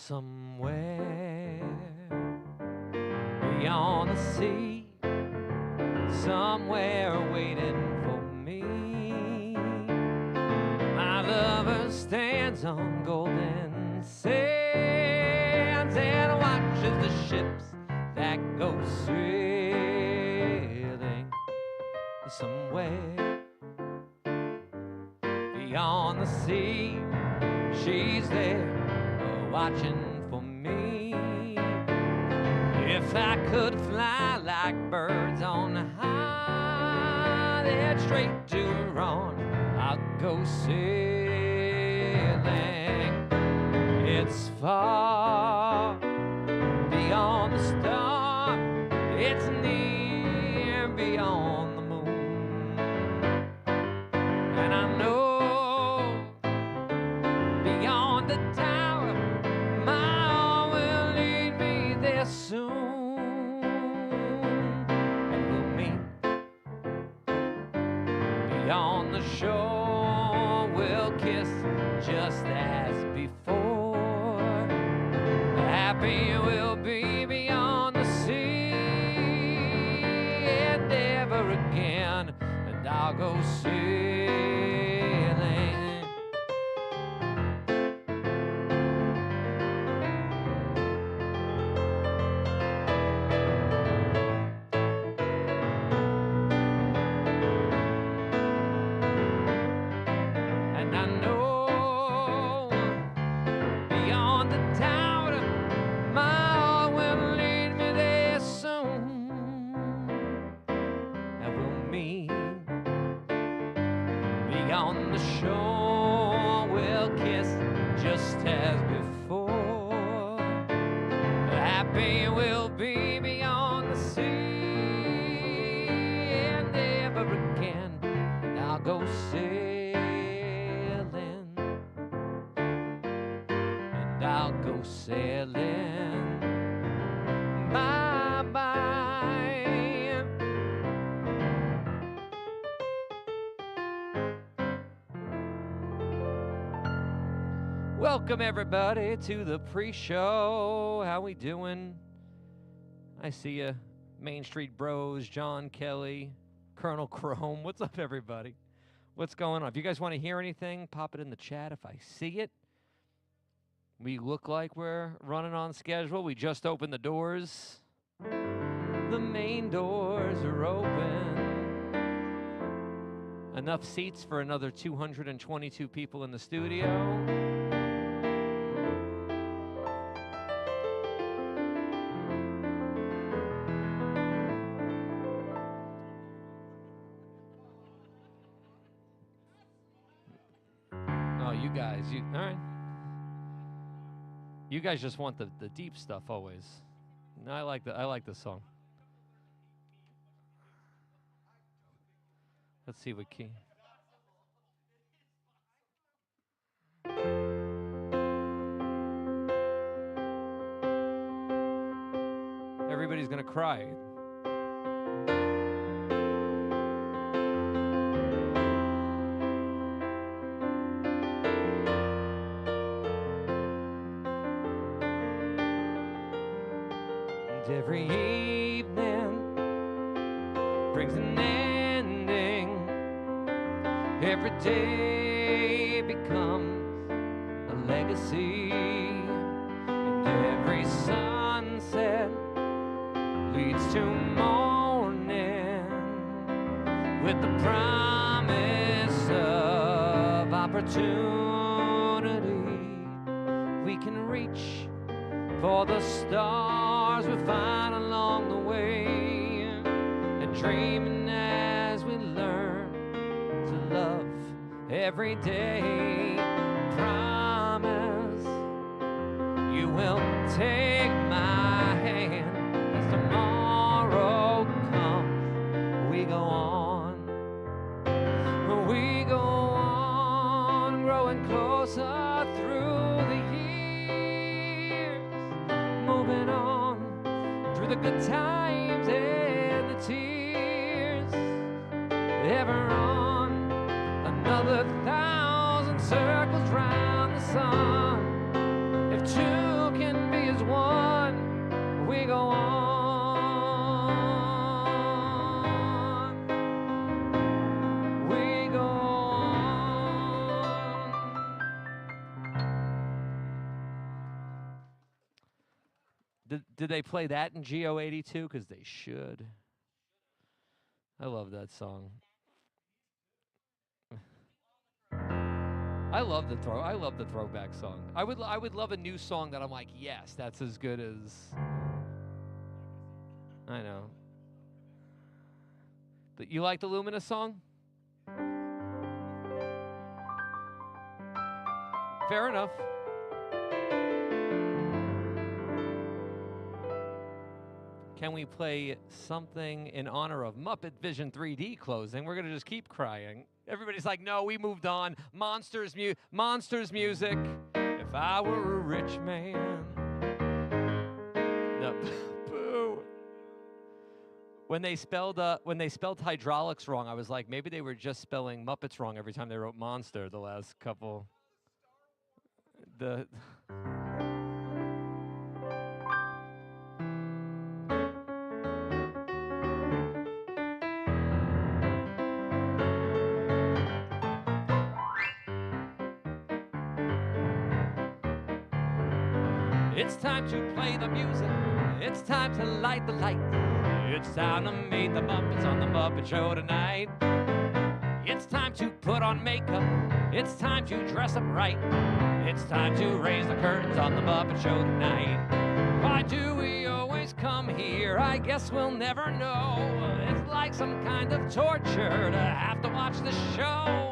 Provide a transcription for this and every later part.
somewhere beyond the sea, somewhere waiting for me. My lover stands on golden sands and watches the ships that go sailing somewhere beyond the sea. She's there watching for me. If I could fly like birds on high, then straight to her arms I'll go sailing. It's far beyond the star, it's near beyond the moon, and I know beyond the tower my heart will lead me there soon, and we'll meet beyond the shore. We'll kiss just as before. Happy we'll be beyond the sea, and never again, and I'll go sailing. And I know beyond the tower my heart will lead me there soon, and we'll meet beyond the shore. We'll kiss just as before. Happy we'll be beyond the sea, and never again, and I'll go sailing, and I'll go sailing. Bye-bye. Welcome everybody to the pre-show. How we doing? I see you, Main Street Bros, John Kelly, Colonel Chrome. What's up, everybody? What's going on? If you guys want to hear anything, pop it in the chat if I see it. We look like we're running on schedule. We just opened the doors. The main doors are open. Enough seats for another 222 people in the studio. Oh, you guys, all right. You guys just want the deep stuff always. No, I like the song. Let's see what key. Everybody's gonna cry. Every evening brings an ending. Every day becomes a legacy, and every sunset leads to morning with the promise of opportunity. We can reach for the stars we find along the way, and dreaming as we learn to love every day. Promise you will take my hand as tomorrow comes. We go on, growing closer through the years, moving on through the good times and the tears. Ever on another 1,000 circles round the sun. If two can be as one. We go on. We go on. Did they play that in GO 82? Because they should. I love that song. I love the throwback song. I would love a new song that I'm like, yes, that's as good as. I know. But you like the Lumina song? Fair enough. Can we play something in honor of MuppetVision 3D closing? We're gonna just keep crying. Everybody's like, no, we moved on. Monsters music. If I were a rich man. No, boo. When they spelled hydraulics wrong, I was like, maybe they were just spelling Muppets wrong every time they wrote monster. The last couple. It's time to play the music. It's time to light the light. It's time to meet the Muppets on the Muppet Show tonight. It's time to put on makeup. It's time to dress up right. It's time to raise the curtains on the Muppet Show tonight. Why do we always come here? I guess we'll never know. It's like some kind of torture to have to watch the show.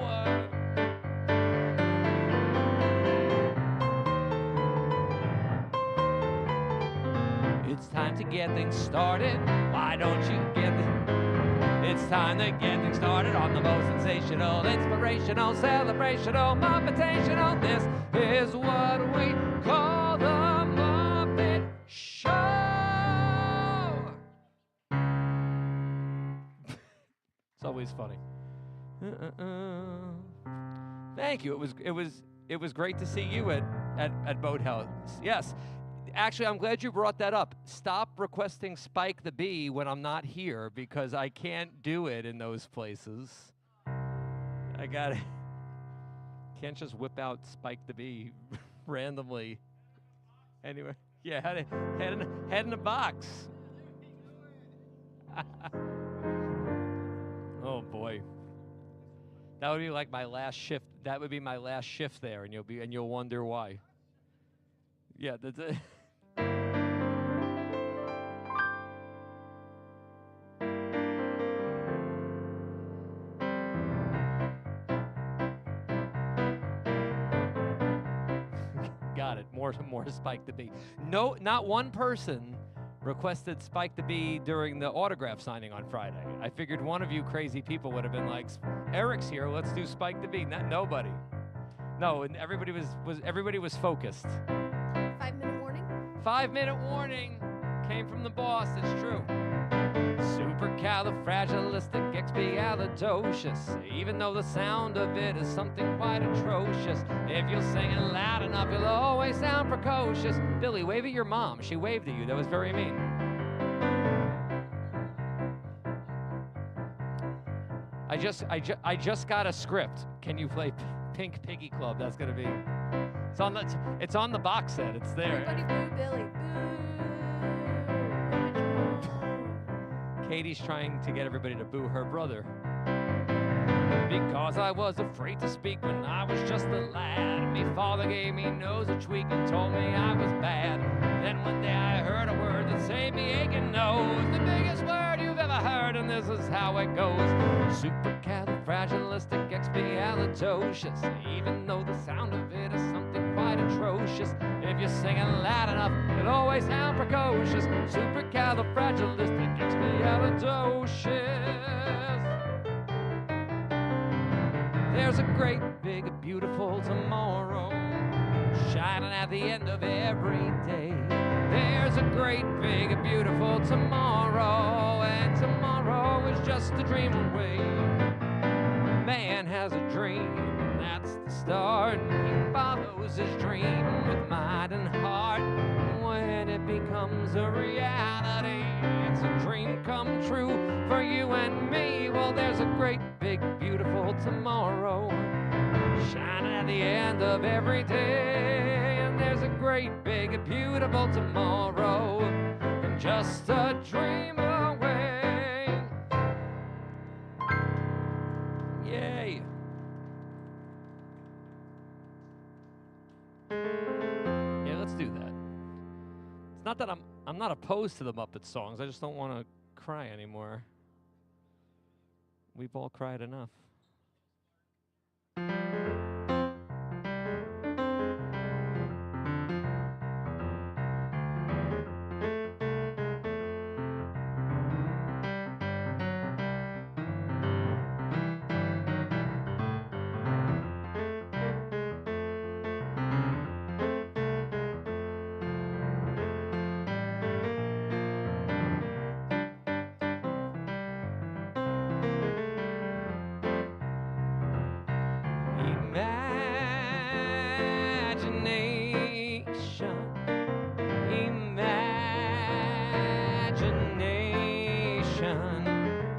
It's time to get things started. Why don't you get it? It's time to get things started on the most sensational, inspirational, celebrational, Muppetational. This is what we call the Muppet Show. It's always funny. Thank you. It was great to see you at Boathouse. Yes. Actually, I'm glad you brought that up. Stop requesting Spike the Bee when I'm not here, because I can't do it in those places. I got it. Can't just whip out Spike the Bee randomly. Anyway, yeah, head in a box. Oh boy, that would be like my last shift. That would be my last shift there, and you'll wonder why. Yeah, that's it. Got it. More Spike the Bee. No, not one person requested Spike the Bee during the autograph signing on Friday. I figured one of you crazy people would have been like, Eric's here, let's do Spike the Bee. Nobody. No, and everybody was focused. 5-minute warning? 5-minute warning came from the boss. It's true. Supercalifragilisticexpialidocious. Even though the sound of it is something quite atrocious. If you're singing loud enough, you'll always sound precocious. Billy, wave at your mom. She waved at you. That was very mean. I just got a script. Can you play Pink Piggy Club? That's gonna be. It's on the box set. It's there. Everybody boo Billy. Boo. Katie's trying to get everybody to boo her brother. Because I was afraid to speak when I was just a lad. Me father gave me nose a tweak and told me I was bad. Then one day I heard a word that saved me aching nose. The biggest word you've ever heard, and this is how it goes. Supercalifragilisticexpialidocious. Even though the sound of it is something quite atrocious. If you're singing loud enough, it'll always sound precocious. Supercalifragilisticexpialidocious. There's a great, big, beautiful tomorrow shining at the end of every day. There's a great, big, beautiful tomorrow, and tomorrow is just a dream away. Man has a dream, and that's the start. He follows his dream with mind and heart. becomes a reality. It's a dream come true for you and me. Well, there's a great, big, beautiful tomorrow shining at the end of every day. And there's a great, big, beautiful tomorrow and just a dream away. Yay. Yeah, let's do that. It's not that I'm not opposed to the Muppet songs. I just don't want to cry anymore. We've all cried enough.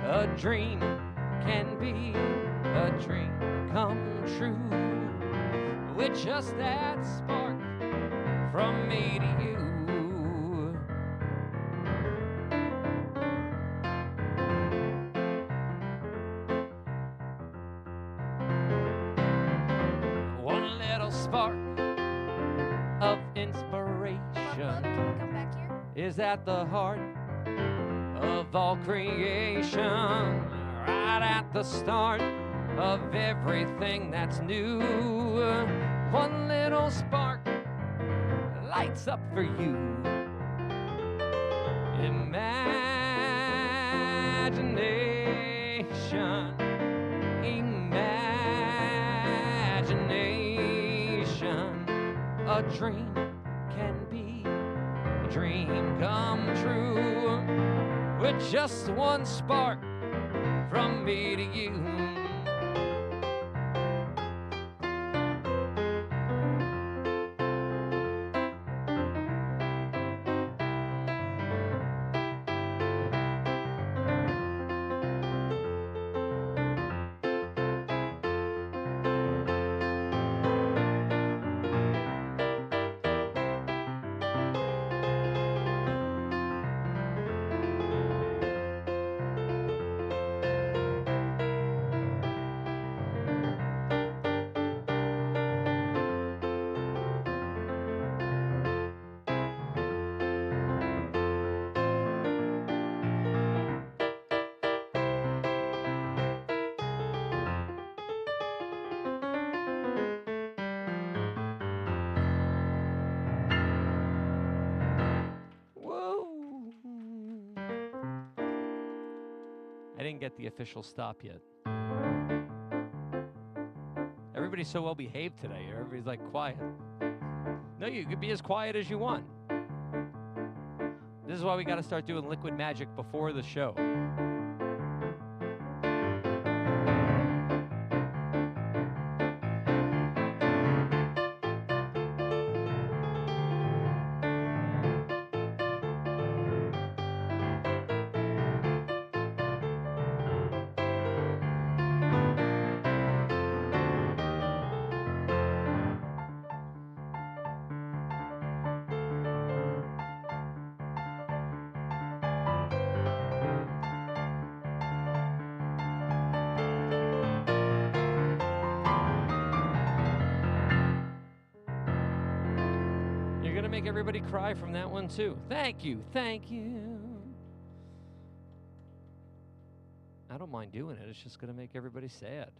A dream can be a dream come true with just that spark from me to you. One little spark of inspiration is at the heart of all creation, right at the start of everything that's new. One little spark lights up for you. Imagination, imagination, a dream can be a dream come true with just one spark from me to you. I didn't get the official stop yet. Everybody's so well behaved today. Everybody's like quiet. No, you could be as quiet as you want. This is why we got to start doing liquid magic before the show. Make everybody cry from that one too. Thank you, thank you. I don't mind doing it. It's just gonna make everybody sad.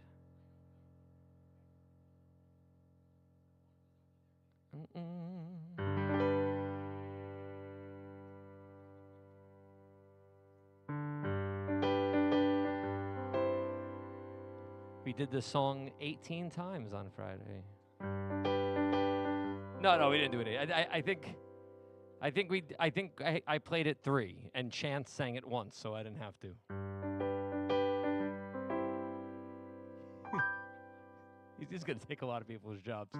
We did this song 18 times on Friday. No, we didn't do it. I played it 3, and Chance sang it once, so I didn't have to. He's just gonna take a lot of people's jobs.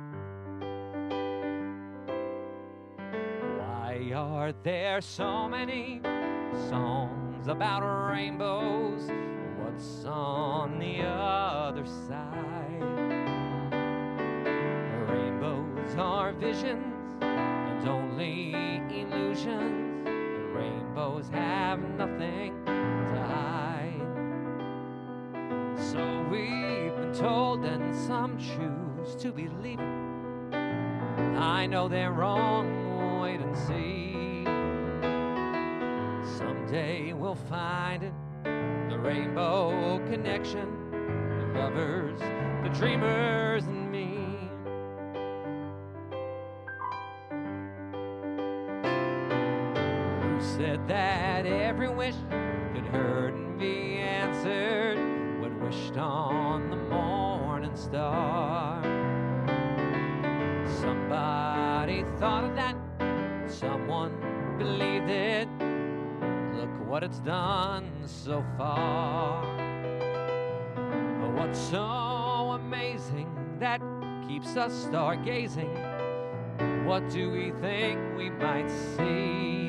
Why are there so many songs about rainbows? What's on the other side? Rainbows are visions and only illusions. And rainbows have nothing to hide. So we've been told, and some choose to believe it. I know they're wrong, wait and see. Someday we'll find it, the rainbow connection, the lovers, the dreamers, and me. Who said that every wish could hurt and be answered? What wished on the morning star? Somebody thought of that, someone believed it. Look what it's done so far. What's so amazing that keeps us stargazing? What do we think we might see?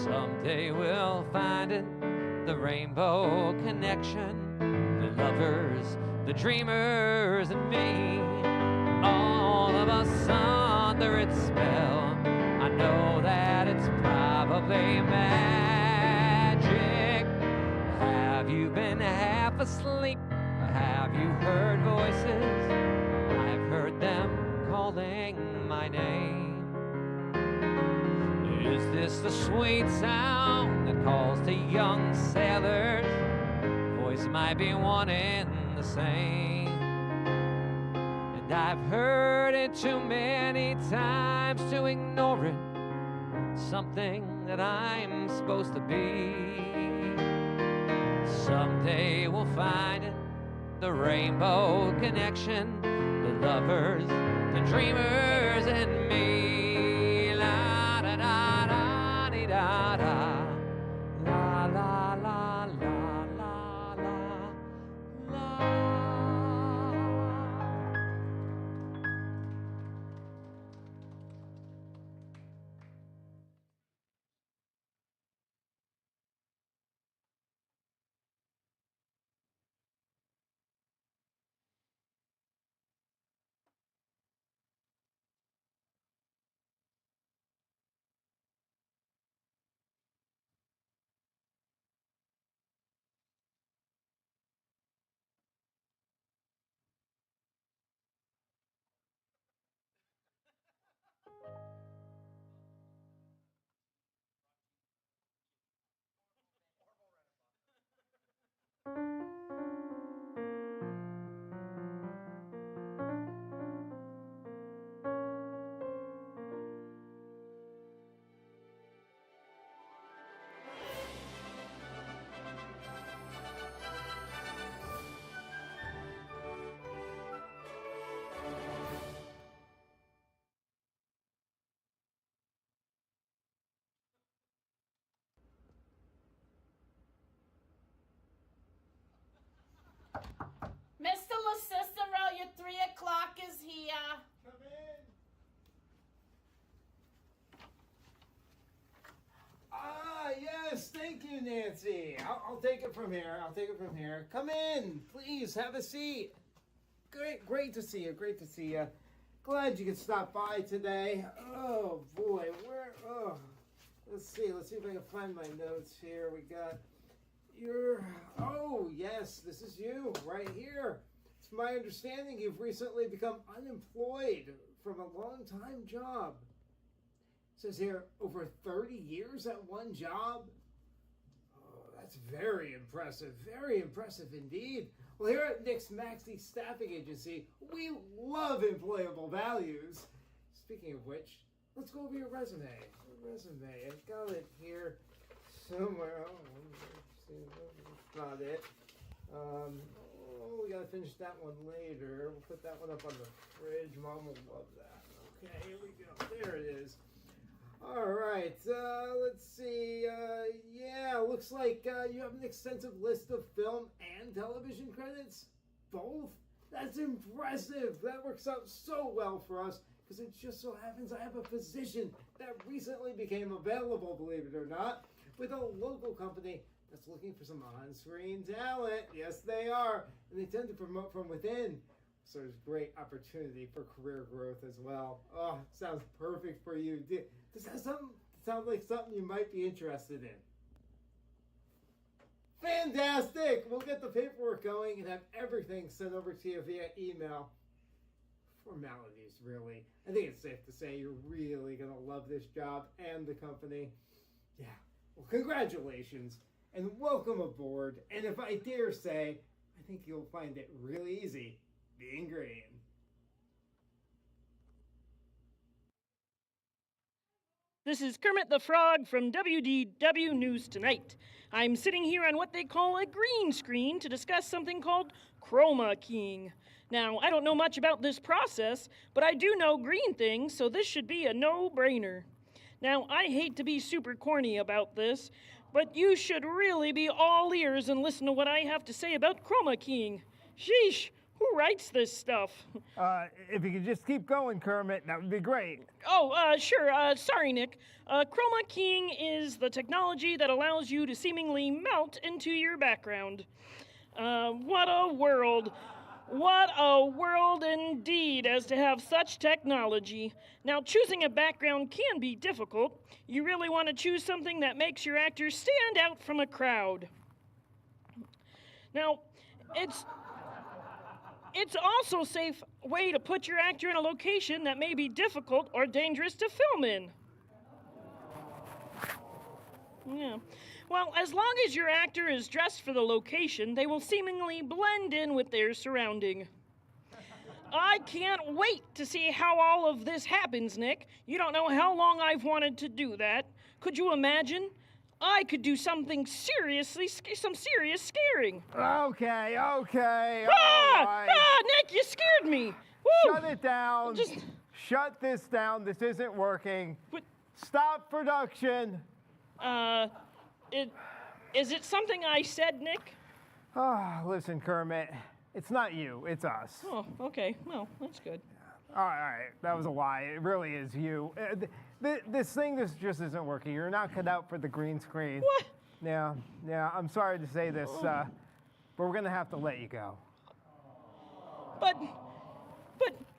Someday we'll find it, the rainbow connection, the lovers, the dreamers, and me. All of us under its spell. I know that it's probably magic. Have you been half asleep? Have you heard voices? I've heard them calling my name. Is this the sweet sound that calls to young sailors? Voice might be one and the same. And I've heard it too many times to ignore it. Something that I'm supposed to be. Someday we'll find it, the rainbow connection, the lovers, the dreamers, and me. La da da da dee da da. La la la la la la la. Mr. LaCicero, your 3 o'clock is here. Come in. Ah, yes, thank you, Nancy. I'll take it from here. I'll take it from here. Come in, please, have a seat. Great to see you. Great to see you. Glad you could stop by today. Oh boy, let's see if I can find my notes here. We got oh yes, this is you right here. It's my understanding you've recently become unemployed from a long-time job. It says here, over 30 years at one job. Oh, that's very impressive indeed. Well, here at Nick's Maxi Staffing Agency, we love employable values. Speaking of which, let's go over your resume. I got it here somewhere. That's not it. We gotta finish that one later. We'll put that one up on the fridge. Mom will love that. Okay, here we go. There it is. All right. Let's see. Yeah, looks like you have an extensive list of film and television credits. Both? That's impressive. That works out so well for us. because it just so happens I have a position that recently became available, believe it or not, with a local company that's looking for some on-screen talent. Yes, they are. And they tend to promote from within. So there's great opportunity for career growth as well. Oh, sounds perfect for you. Does that sound like something you might be interested in? Fantastic! We'll get the paperwork going and have everything sent over to you via email. Formalities, really. I think it's safe to say you're really going to love this job and the company. Yeah. Well, congratulations and welcome aboard. And if I dare say, I think you'll find it really easy being green. This is Kermit the Frog from WDW News Tonight. I'm sitting here on what they call a green screen to discuss something called chroma keying. Now, I don't know much about this process, but I do know green things, so this should be a no-brainer. Now, I hate to be super corny about this, but you should really be all ears and listen to what I have to say about chroma keying. Sheesh, who writes this stuff? If you could just keep going, Kermit, that would be great. Oh, sure. Sorry, Nick. Chroma keying is the technology that allows you to seemingly melt into your background. What a world. What a world indeed, as to have such technology. Now, choosing a background can be difficult. You really want to choose something that makes your actor stand out from a crowd. Now, it's also a safe way to put your actor in a location that may be difficult or dangerous to film in. Yeah. Well, as long as your actor is dressed for the location, they will seemingly blend in with their surrounding. I can't wait to see how all of this happens, Nick. You don't know how long I've wanted to do that. Could you imagine? I could do something some serious scaring. Okay. Nick, you scared me. Woo! Shut it down. Shut this down. This isn't working. What? Stop production. Is it something I said, Nick? Listen, Kermit. It's not you. It's us. Oh, okay. Well, that's good. All right. That was a lie. It really is you. This just isn't working. You're not cut out for the green screen. What? Yeah. I'm sorry to say this, but we're gonna have to let you go. But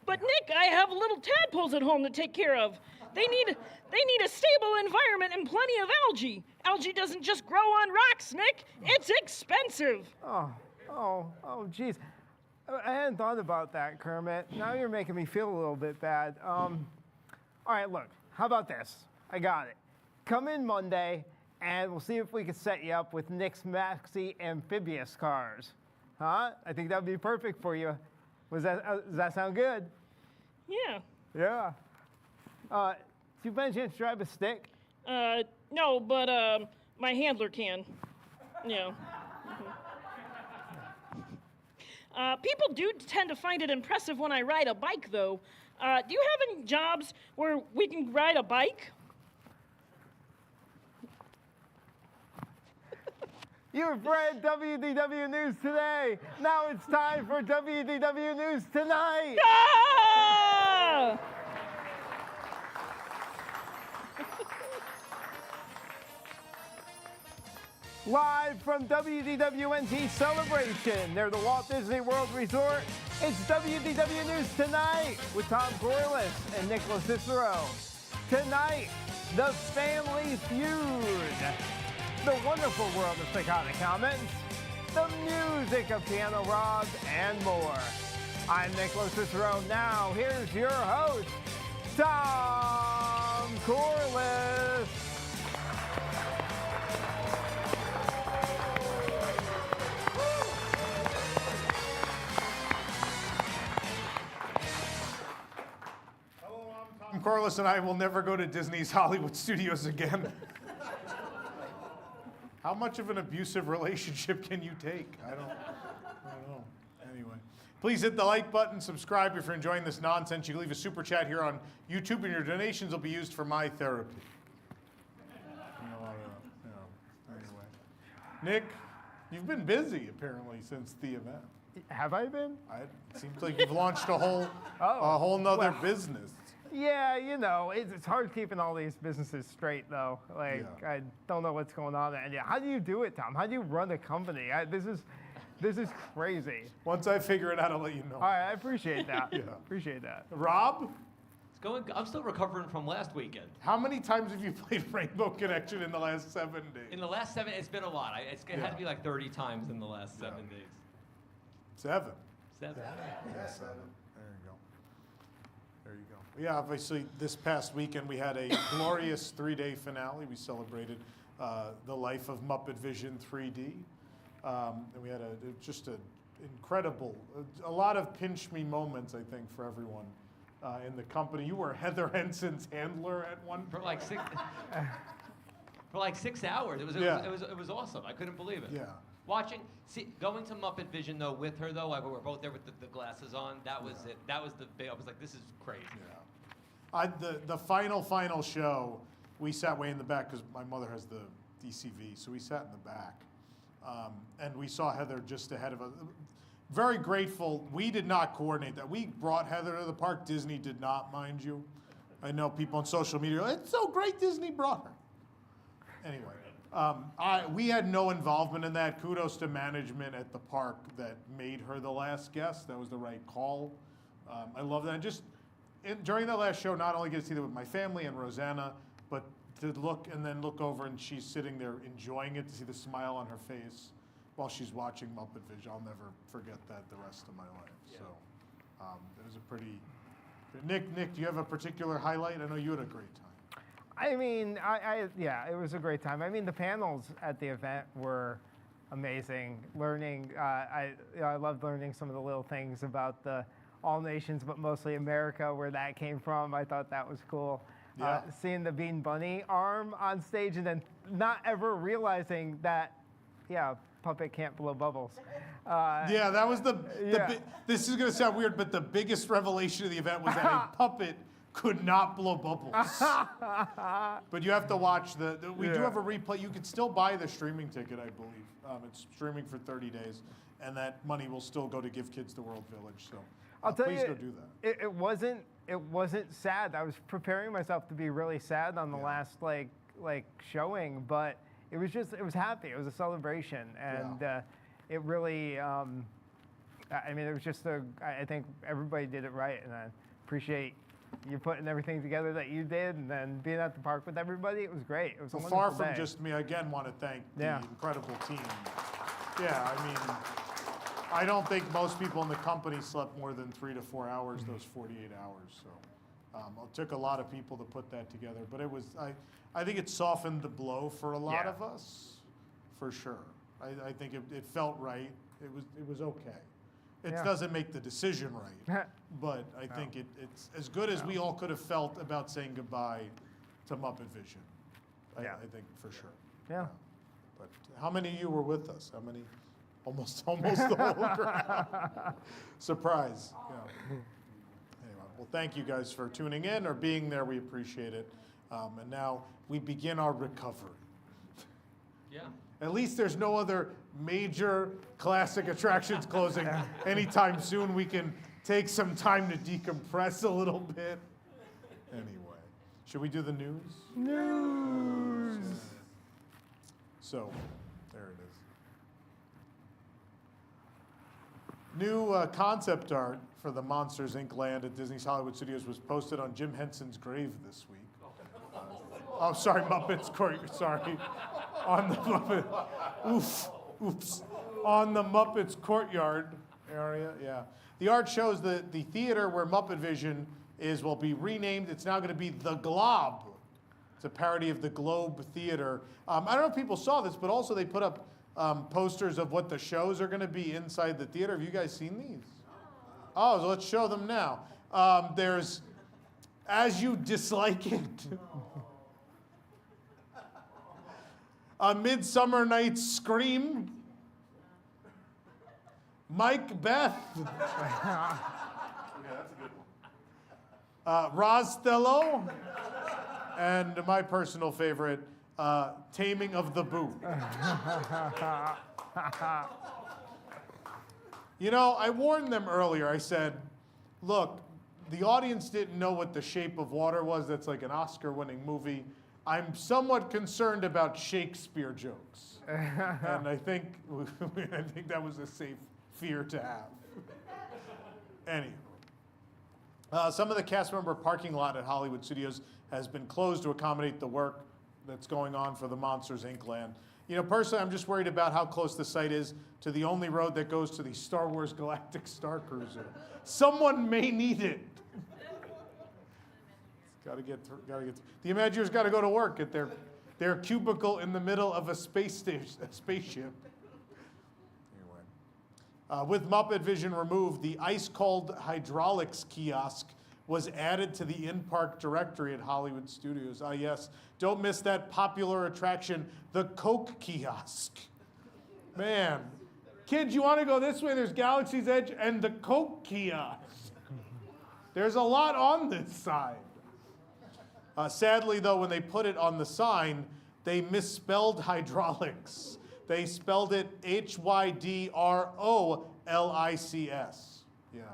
Nick, I have little tadpoles at home to take care of. They need a stable environment and plenty of algae. Algae doesn't just grow on rocks, Nick. It's expensive. Geez. I hadn't thought about that, Kermit. Now you're making me feel a little bit bad. All right, look. How about this? I got it. Come in Monday, and we'll see if we can set you up with Nick's Maxi amphibious cars. Huh? I think that would be perfect for you. Does that sound good? Yeah. Yeah. Do you by any chance drive a stick? No, but my handler can. Yeah. People do tend to find it impressive when I ride a bike, though. Do you have any jobs where we can ride a bike? You've read WDW News Today. Now it's time for WDW News Tonight. Ah! Live from WDWNT Celebration near the Walt Disney World Resort, it's WDW News Tonight with Tom Corliss and Nicholas Cicero. Tonight, the Fan-ly Feud, the wonderful world of psychotic comments, the music of Piano Rob, and more. I'm Nicholas Cicero. Now, here's your host, Tom Corliss. Tom Corliss and I will never go to Disney's Hollywood Studios again. How much of an abusive relationship can you take? I don't know. Anyway, please hit the like button, subscribe if you're enjoying this nonsense. You can leave a super chat here on YouTube, and your donations will be used for my therapy. Anyway. Nick, you've been busy apparently since the event. Have I been? It seems like you've launched a whole nother business. Yeah, you know, it's hard keeping all these businesses straight, though. Like, Yeah. I don't know what's going on. And yeah, how do you do it, Tom? How do you run a company? This is crazy. Once I figure it out, I'll let you know. All right, I appreciate that. Yeah. Appreciate that. Rob, It's going. I'm still recovering from last weekend. how many times have you played Rainbow Connection in the last 7 days? In the last 7, it's been a lot. It had to be like 30 times in the last 7 days. 7. 7. Yeah, 7. There you go. There you go. Yeah, obviously, this past weekend we had a glorious 3-day finale. We celebrated the life of MuppetVision 3D. And we had just an incredible, a lot of pinch me moments, I think, for everyone in the company. You were Heather Henson's handler at one For like 6. For like 6 hours. It was awesome. I couldn't believe it. Yeah. Going to MuppetVision though with her though, we were both there with the glasses on. That was it. That was the big. I was like, this is crazy. Yeah. The final show, we sat way in the back because my mother has the DCV, so we sat in the back, and we saw Heather just ahead of us. Very grateful. We did not coordinate that. We brought Heather to the park. Disney did not, mind you. I know people on social media are like, it's so great Disney brought her. Anyway, we had no involvement in that. Kudos to management at the park that made her the last guest. That was the right call. I love that. During that last show, not only get to see that with my family and Rosanna, but to look over and she's sitting there enjoying it, to see the smile on her face while she's watching MuppetVision. I'll never forget that the rest of my life. Yeah. So it was a pretty. Nick, do you have a particular highlight? I know you had a great time. I mean, yeah, it was a great time. I mean, the panels at the event were amazing. Learning, I loved learning some of the little things about the All Nations, but mostly America, where that came from. I thought that was cool. Yeah. Seeing the Bean Bunny arm on stage and then not ever realizing that, puppet can't blow bubbles. Yeah, that was this is going to sound weird, but the biggest revelation of the event was that a puppet could not blow bubbles. But you have to watch we do have a replay. You can still buy the streaming ticket, I believe. It's streaming for 30 days, and that money will still go to Give Kids the World Village. So I'll tell please you, go do that. It wasn't sad. I was preparing myself to be really sad on the last like showing, but it was happy. It was a celebration, and it really. I mean, it was just I think everybody did it right, and I appreciate you putting everything together that you did, and then being at the park with everybody. It was great. It was a wonderful Far from day. just me. I again want to thank the incredible team. Yeah, I mean, I don't think most people in the company slept more than 3 to 4 hours those 48 hours. So it took a lot of people to put that together. But it was, I think it softened the blow for a lot of us, for sure. I think it felt right. It was okay. It doesn't make the decision right, but I think it's as good as we all could have felt about saying goodbye to MuppetVision. I think for sure. Yeah. But how many of you were with us? How many? Almost the whole crowd. Surprise. Yeah. Anyway, well, thank you guys for tuning in or being there. We appreciate it. And now we begin our recovery. Yeah. At least there's no other major classic attractions closing anytime soon. We can take some time to decompress a little bit. Anyway, should we do the news? News. So, there it is. New concept art for the Monsters, Inc. land at Disney's Hollywood Studios was posted on Jim Henson's grave this week. Oh, sorry, Muppets Court. Sorry, on the Muppet. Oops. On the Muppets Courtyard area. Yeah. The art shows that the theater where MuppetVision will be renamed. It's now going to be the Glob. It's a parody of the Globe Theater. I don't know if people saw this, but also they put up posters of what the shows are going to be inside the theater. Have you guys seen these? Oh, so let's show them now. There's As You Dislike It. A Midsummer Night's Scream. Mike Beth. Rosthello. And my personal favorite, Taming of the Boo. You know, I warned them earlier. I said, look, the audience didn't know what The Shape of Water was. That's like an Oscar-winning movie. I'm somewhat concerned about Shakespeare jokes, and I think that was a safe fear to have. Anyway, some of the cast member parking lot at Hollywood Studios has been closed to accommodate the work that's going on for the Monsters, Inc. land. You know, personally, I'm just worried about how close the site is to the only road that goes to the Star Wars Galactic Star Cruiser. Someone may need it. Gotta get through. The Imagineers got to go to work at their cubicle in the middle of a spaceship. Anyway, with MuppetVision removed, the ice-cold hydraulics kiosk was added to the in-park directory at Hollywood Studios. Ah, yes. Don't miss that popular attraction, the Coke kiosk. Man, kids, you want to go this way? There's Galaxy's Edge and the Coke kiosk. There's a lot on this side. Sadly, though, when they put it on the sign, they misspelled hydraulics. They spelled it Hydrolics. Yeah,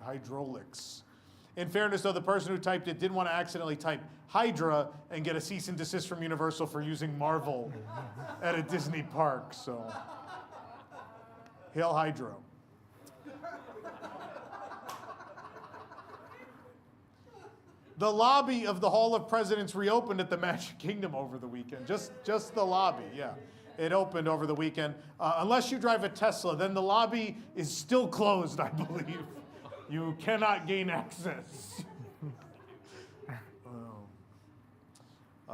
hydraulics. In fairness, though, the person who typed it didn't want to accidentally type Hydra and get a cease and desist from Universal for using Marvel at a Disney park, so. Hail Hydro. The lobby of the Hall of Presidents reopened at the Magic Kingdom over the weekend. Just the lobby, yeah. It opened over the weekend. Unless you drive a Tesla, then the lobby is still closed, I believe. You cannot gain access.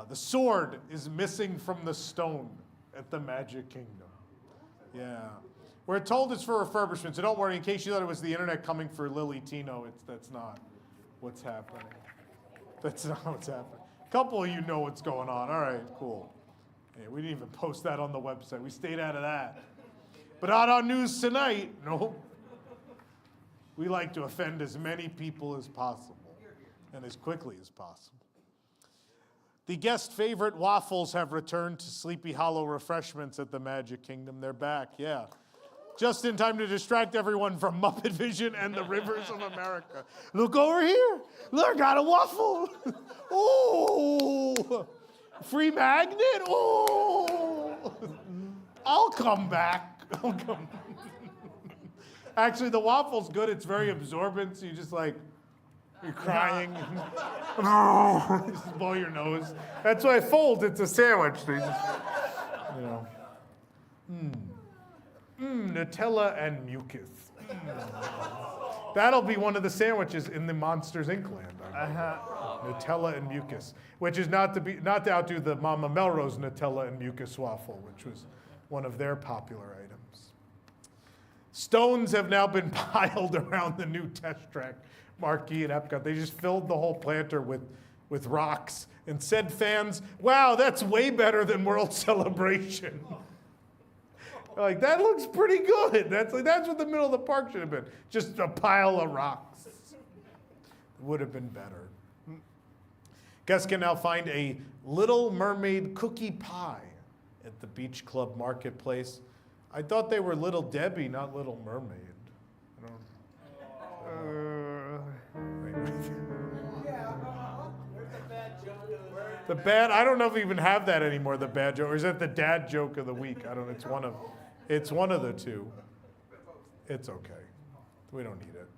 The sword is missing from the stone at the Magic Kingdom. Yeah. We're told it's for refurbishment, so don't worry. In case you thought it was the internet coming for Lily Tino, that's not what's happening. That's not what's happening. A couple of you know what's going on. All right, cool. Yeah, we didn't even post that on the website. We stayed out of that. But not on News Tonight, nope. We like to offend as many people as possible and as quickly as possible. The guest favorite waffles have returned to Sleepy Hollow Refreshments at the Magic Kingdom. They're back, yeah. Just in time to distract everyone from MuppetVision and the Rivers of America. Look over here. Look, got a waffle. Oh, free magnet. Oh, I'll come back. Actually, the waffle's good. It's very absorbent, so you just like, you're crying. You just blow your nose. That's why Fold, it's a sandwich. They just, you know. Nutella and mucus. That'll be one of the sandwiches in the Monsters, Inc. land. Nutella and mucus, which is not to outdo the Mama Melrose Nutella and mucus waffle, which was one of their popular items. Stones have now been piled around the new Test Track marquee at Epcot. They just filled the whole planter with rocks and said fans, wow, that's way better than World Celebration. Like, that looks pretty good. That's what the middle of the park should have been. Just a pile of rocks. It would have been better. Guests can now find a Little Mermaid cookie pie at the Beach Club Marketplace. I thought they were Little Debbie, not Little Mermaid. I don't I don't know if we even have that anymore, the bad joke. Or is that the dad joke of the week? I don't know. It's one of the two. It's okay. We don't need it.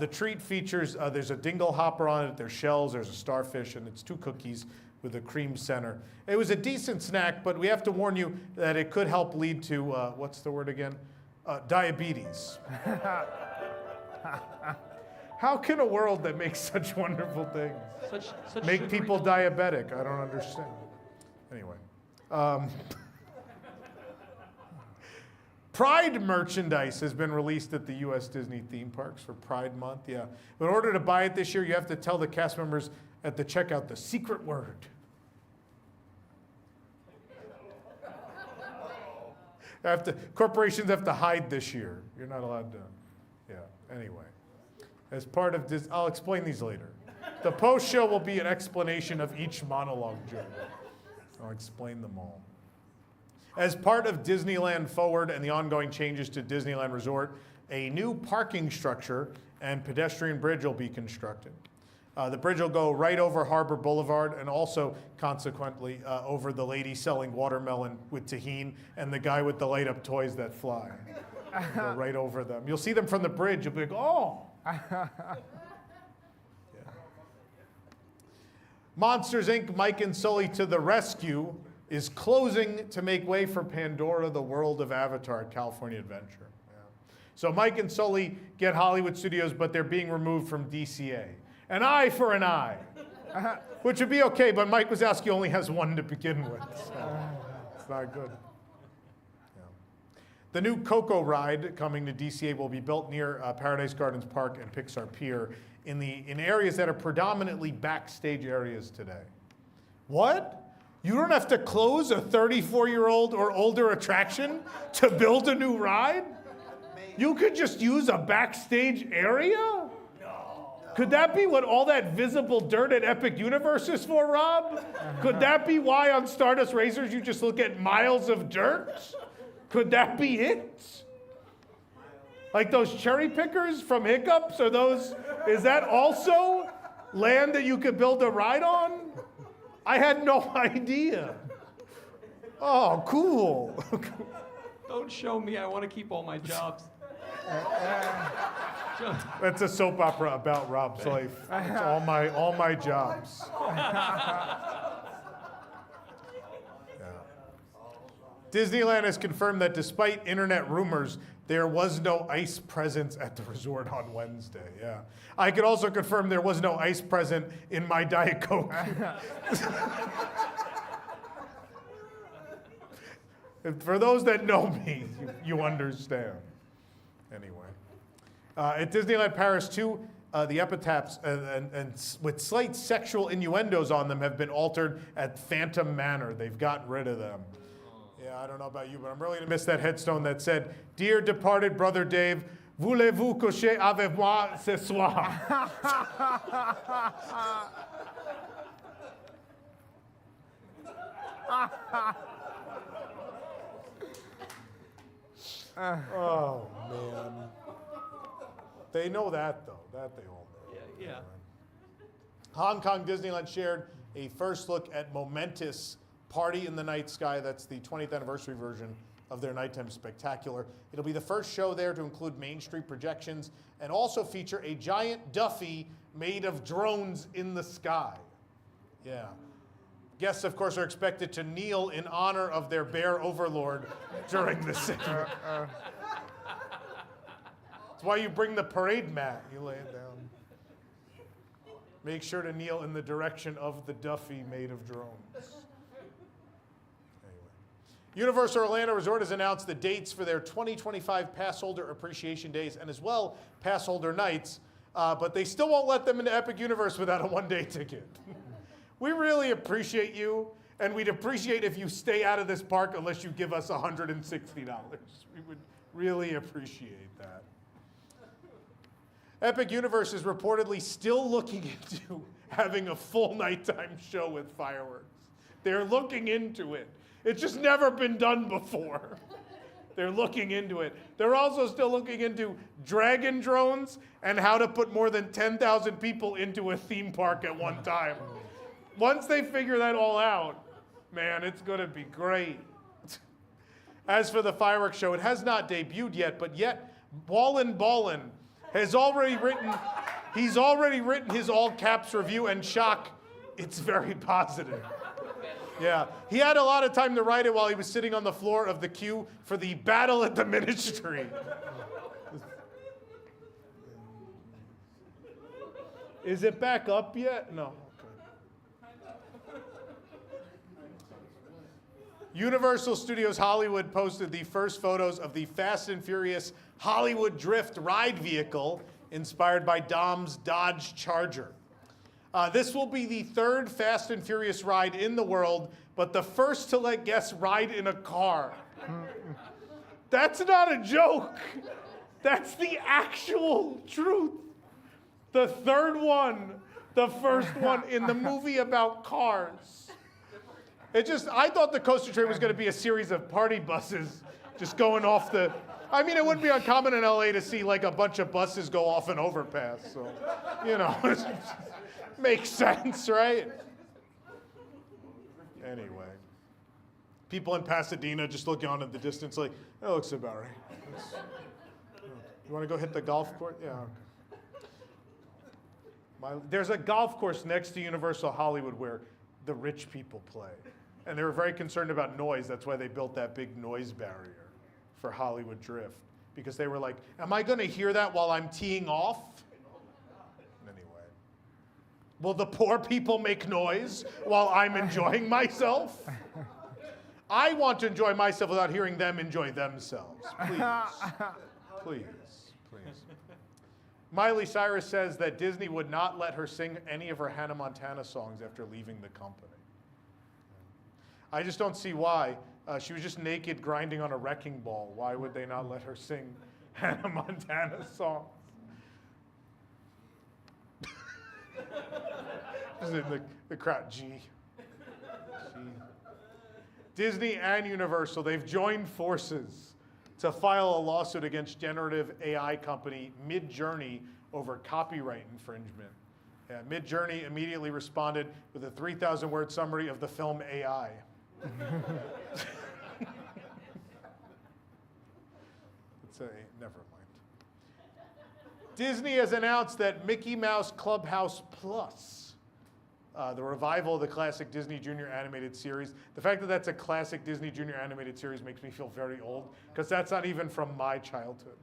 The treat features, there's a dingle hopper on it, there's shells, there's a starfish, and it's 2 cookies with a cream center. It was a decent snack, but we have to warn you that it could help lead to, what's the word again? Diabetes. How can a world that makes such wonderful things make people diabetic? I don't understand. Anyway. Pride merchandise has been released at the U.S. Disney theme parks for Pride Month, yeah. But in order to buy it this year, you have to tell the cast members at the checkout the secret word. Corporations have to hide this year. You're not allowed to, yeah, anyway. As part of this, I'll explain these later. The post-show will be an explanation of each monologue joke. I'll explain them all. As part of Disneyland Forward and the ongoing changes to Disneyland Resort, a new parking structure and pedestrian bridge will be constructed. The bridge will go right over Harbor Boulevard and also, consequently, over the lady selling watermelon with tahini and the guy with the light-up toys that fly. Go right over them. You'll see them from the bridge. You'll be like, oh. Yeah. Monsters, Inc. Mike and Sully to the Rescue is closing to make way for Pandora, the world of Avatar at California Adventure. Yeah. So Mike and Sully get Hollywood Studios, but they're being removed from DCA. An eye for an eye, which would be okay, but Mike Wazowski only has one to begin with, so it's not good. Yeah. The new Coco ride coming to DCA will be built near Paradise Gardens Park and Pixar Pier in areas that are predominantly backstage areas today. What? You don't have to close a 34-year-old or older attraction to build a new ride? You could just use a backstage area? Could that be what all that visible dirt at Epic Universe is for, Rob? Could that be why on Stardust Racers you just look at miles of dirt? Could that be it? Like those cherry pickers from Hiccups, are those, is that also land that you could build a ride on? I had no idea. Oh, cool. Don't show me. I want to keep all my jobs. That's a soap opera about Rob's life. It's all my jobs. Yeah. Disneyland has confirmed that despite internet rumors, there was no ice presence at the resort on Wednesday. Yeah. I could also confirm there was no ice present in my Diet Coke. For those that know me, you understand. Anyway. At Disneyland Paris, too, the epitaphs and with slight sexual innuendos on them have been altered at Phantom Manor. They've gotten rid of them. Yeah, I don't know about you, but I'm really going to miss that headstone that said, "Dear departed brother Dave, voulez-vous coucher avec moi ce soir?" Oh, man. They know that, though. That they all know. Yeah. Hong Kong Disneyland shared a first look at Momentous Party in the Night Sky. That's the 20th anniversary version of their nighttime spectacular. It'll be the first show there to include Main Street projections and also feature a giant Duffy made of drones in the sky. Yeah. Guests, of course, are expected to kneel in honor of their bear overlord during the segment. That's why you bring the parade mat. You lay it down. Make sure to kneel in the direction of the Duffy made of drones. Anyway. Universal Orlando Resort has announced the dates for their 2025 Pass Holder Appreciation Days and as well Pass Holder Nights, but they still won't let them into Epic Universe without a one-day ticket. We really appreciate you, and we'd appreciate if you stay out of this park unless you give us $160. We would really appreciate that. Epic Universe is reportedly still looking into having a full nighttime show with fireworks. They're looking into it. It's just never been done before. They're looking into it. They're also still looking into dragon drones and how to put more than 10,000 people into a theme park at one time. Once they figure that all out, man, it's going to be great. As for the fireworks show, it has not debuted yet, but yet Ballin' has already written, he's already written his all caps review, and shock, it's very positive. Yeah, he had a lot of time to write it while he was sitting on the floor of the queue for the Battle at the Ministry. Is it back up yet? No. Universal Studios Hollywood posted the first photos of the Fast and Furious Hollywood Drift ride vehicle inspired by Dom's Dodge Charger. This will be the third Fast and Furious ride in the world, but the first to let guests ride in a car. That's not a joke. That's the actual truth. The third one, the first one in the movie about cars. I thought the coaster train was going to be a series of party buses just going off the I mean, it wouldn't be uncommon in LA to see like a bunch of buses go off an overpass. So, you know, it makes sense, right? Anyway. People in Pasadena just looking on in the distance like, that looks about right. You want to go hit the golf course? Yeah. Okay. There's a golf course next to Universal Hollywood where the rich people play. And they were very concerned about noise. That's why they built that big noise barrier for Hollywood Drift. Because they were like, am I going to hear that while I'm teeing off? Anyway. Will the poor people make noise while I'm enjoying myself? I want to enjoy myself without hearing them enjoy themselves. Please. Please. Please. Miley Cyrus says that Disney would not let her sing any of her Hannah Montana songs after leaving the company. I just don't see why. She was just naked grinding on a wrecking ball. Why would they not let her sing Hannah Montana songs? Just in the crowd, G. Disney and Universal, they've joined forces to file a lawsuit against generative AI company Midjourney over copyright infringement. Midjourney immediately responded with a 3,000-word summary of the film AI. Never mind. Disney has announced that Mickey Mouse Clubhouse Plus, the revival of the classic Disney Junior animated series. The fact that that's a classic Disney Junior animated series makes me feel very old, because that's not even from my childhood.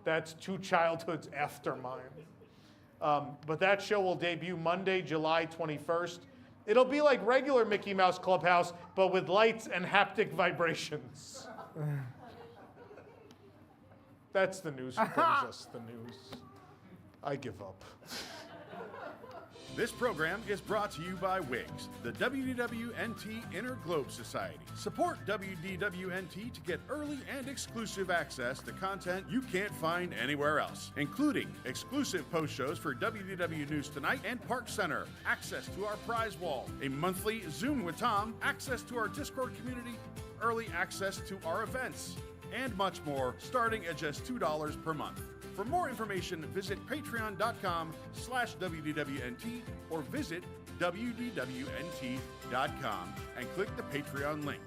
That's 2 childhoods after mine. But that show will debut Monday, July 21st. It'll be like regular Mickey Mouse Clubhouse, but with lights and haptic vibrations. That's the news who brings us the news. I give up. This program is brought to you by WIGS, the WDWNT Inner Globe Society. Support WDWNT to get early and exclusive access to content you can't find anywhere else, including exclusive post shows for WDW News Tonight and Park Center, access to our prize wall, a monthly Zoom with Tom, access to our Discord community, early access to our events, and much more, starting at just $2 per month. For more information, visit patreon.com/WDWNT or visit WDWNT.com and click the Patreon link.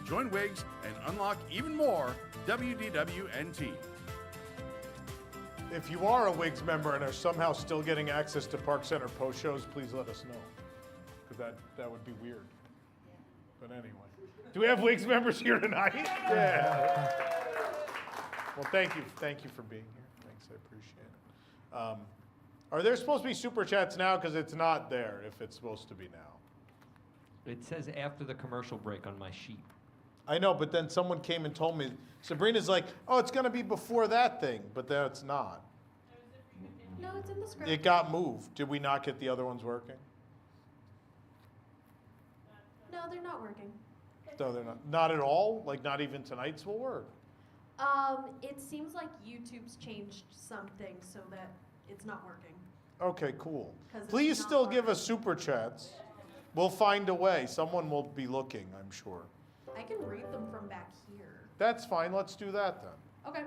Join WIGS and unlock even more WDWNT. If you are a WIGS member and are somehow still getting access to Park Center post shows, please let us know, because that would be weird. But anyway. Do we have WIGS members here tonight? Yeah. Well, thank you for being here. Thanks, I appreciate it. Are there supposed to be super chats now? Because it's not there if it's supposed to be now. It says after the commercial break on my sheet. I know, but then someone came and told me, Sabrina's like, oh, it's going to be before that thing, but then it's not. No, it's in the script. It got moved. Did we not get the other ones working? No, they're not working. No, they're not. Not at all? Like, not even tonight's will work? It seems like YouTube's changed something so that it's not working. Okay, cool. 'Cause it's Please not still give working. us super chats. We'll find a way. Someone will be looking, I'm sure. I can read them from back here. That's fine. Let's do that then. Okay.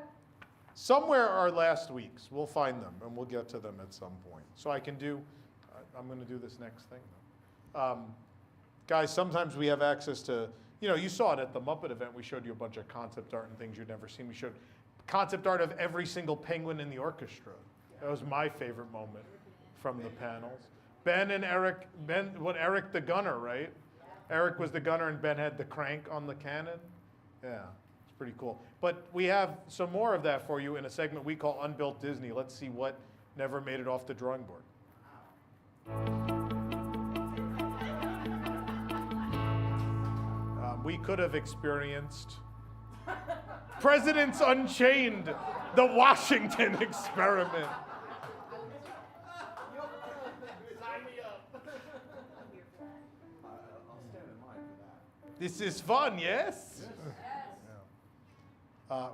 Somewhere are last week's. We'll find them, and we'll get to them at some point. So I can do, I'm going to do this next thing. Guys, sometimes we have access to, you saw it at the Muppet event. We showed you a bunch of concept art and things you'd never seen. We showed concept art of every single penguin in the orchestra. That was my favorite moment from the panels. Ben Eric the gunner, right? Eric was the gunner and Ben had the crank on the cannon. Yeah, it's pretty cool. But we have some more of that for you in a segment we call Unbuilt Disney. Let's see what never made it off the drawing board. We could have experienced Presidents Unchained, the Washington experiment. This is fun, yes?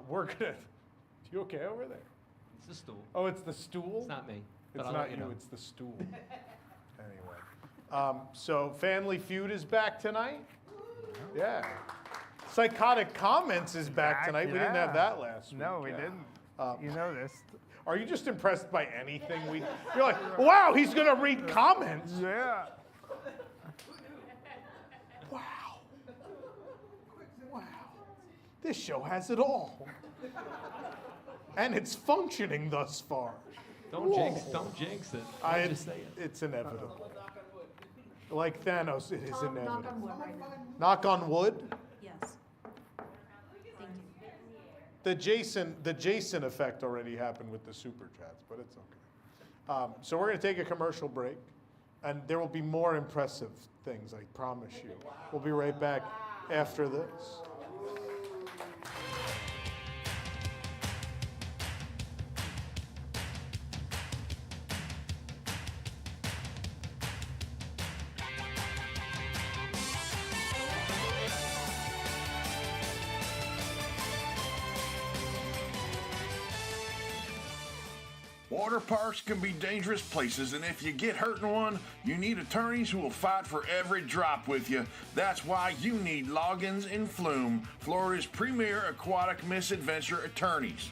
We're gonna. You okay over there? It's the stool. Oh, it's the stool? It's not me. but It's I'll not let you, know. it's the stool. Anyway. So Fan-ly Feud is back tonight? Yeah. Psychotic Comments is back tonight. We didn't have that last week. No, we didn't. You noticed. Are you just impressed by anything? You're like, wow, he's going to read comments. Yeah. Wow. Wow. This show has it all. And it's functioning thus far. Don't jinx it. I'm just saying. It's inevitable. Like Thanos, it is Tom, inevitable. knock on wood right now. Knock on wood? Yes. Thank you. The Jason effect already happened with the super chats, but it's okay. So we're going to take a commercial break, and there will be more impressive things, I promise you. We'll be right back after this. Water parks can be dangerous places, and if you get hurt in one, you need attorneys who will fight for every drop with you. That's why you need Loggins and Flume, Florida's premier aquatic misadventure attorneys.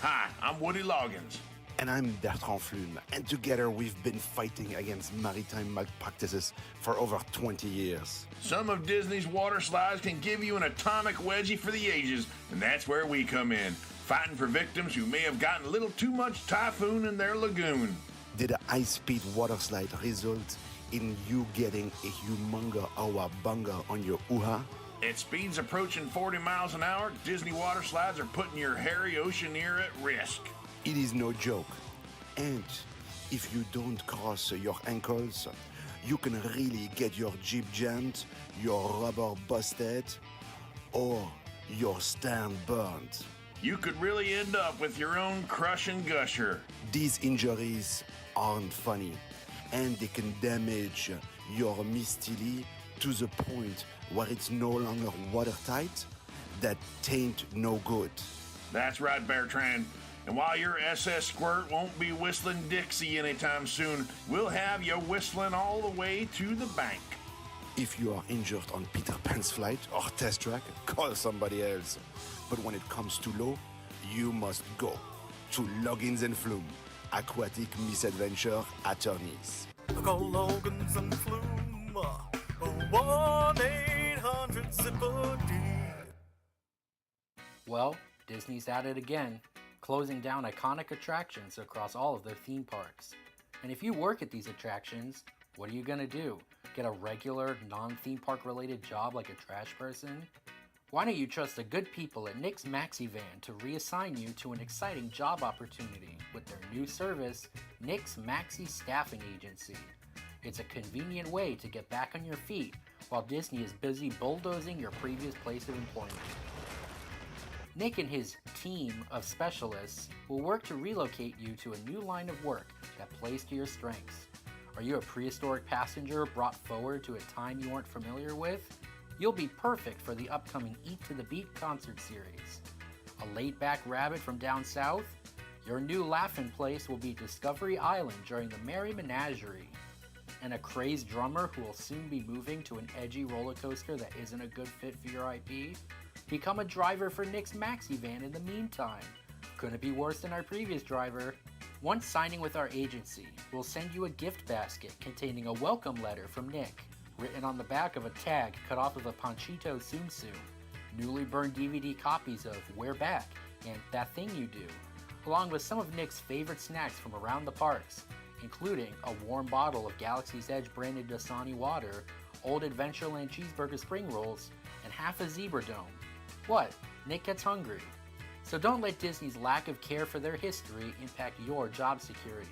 Hi, I'm Woody Loggins. And I'm Bertrand Flume, and together we've been fighting against maritime malpractices for over 20 years. Some of Disney's water slides can give you an atomic wedgie for the ages, and that's where we come in, fighting for victims who may have gotten a little too much typhoon in their lagoon. Did a high-speed water slide result in you getting a humongous awabunga on your uha? At speeds approaching 40 miles an hour, Disney water slides are putting your hairy oceaneer at risk. It is no joke. And if you don't cross your ankles, you can really get your Jeep jammed, your rubber busted, or your stern burned. You could really end up with your own crush and gusher. These injuries aren't funny, and they can damage your mystily to the point where it's no longer watertight. That tain't no good. That's right, Bertrand. And while your SS Squirt won't be whistling Dixie anytime soon, we'll have you whistling all the way to the bank. If you are injured on Peter Pan's flight or test track, call somebody else. But when it comes to law, you must go to Loggins and Flume, aquatic misadventure attorneys. Call Loggins and Flume, 1-800-ZIPPER-D. Well, Disney's at it again, closing down iconic attractions across all of their theme parks. And if you work at these attractions, what are you gonna do? Get a regular, non-theme park related job like a trash person? Why don't you trust the good people at Nick's Maxi Van to reassign you to an exciting job opportunity with their new service, Nick's Maxi Staffing Agency. It's a convenient way to get back on your feet while Disney is busy bulldozing your previous place of employment. Nick and his team of specialists will work to relocate you to a new line of work that plays to your strengths. Are you a prehistoric passenger brought forward to a time you aren't familiar with? You'll be perfect for the upcoming Eat to the Beat concert series. A laid-back rabbit from down south? Your new laughing place will be Discovery Island during the Merry Menagerie. And a crazed drummer who will soon be moving to an edgy roller coaster that isn't a good fit for your IP? Become a driver for Nick's Maxi Van in the meantime. Couldn't be worse than our previous driver. Once signing with our agency, we'll send you a gift basket containing a welcome letter from Nick, written on the back of a tag cut off of a Panchito Tsum Tsum, newly burned DVD copies of We're Back and That Thing You Do, along with some of Nick's favorite snacks from around the parks, including a warm bottle of Galaxy's Edge branded Dasani water, old Adventureland cheeseburger spring rolls, and half a zebra dome. What? Nick gets hungry. So don't let Disney's lack of care for their history impact your job security.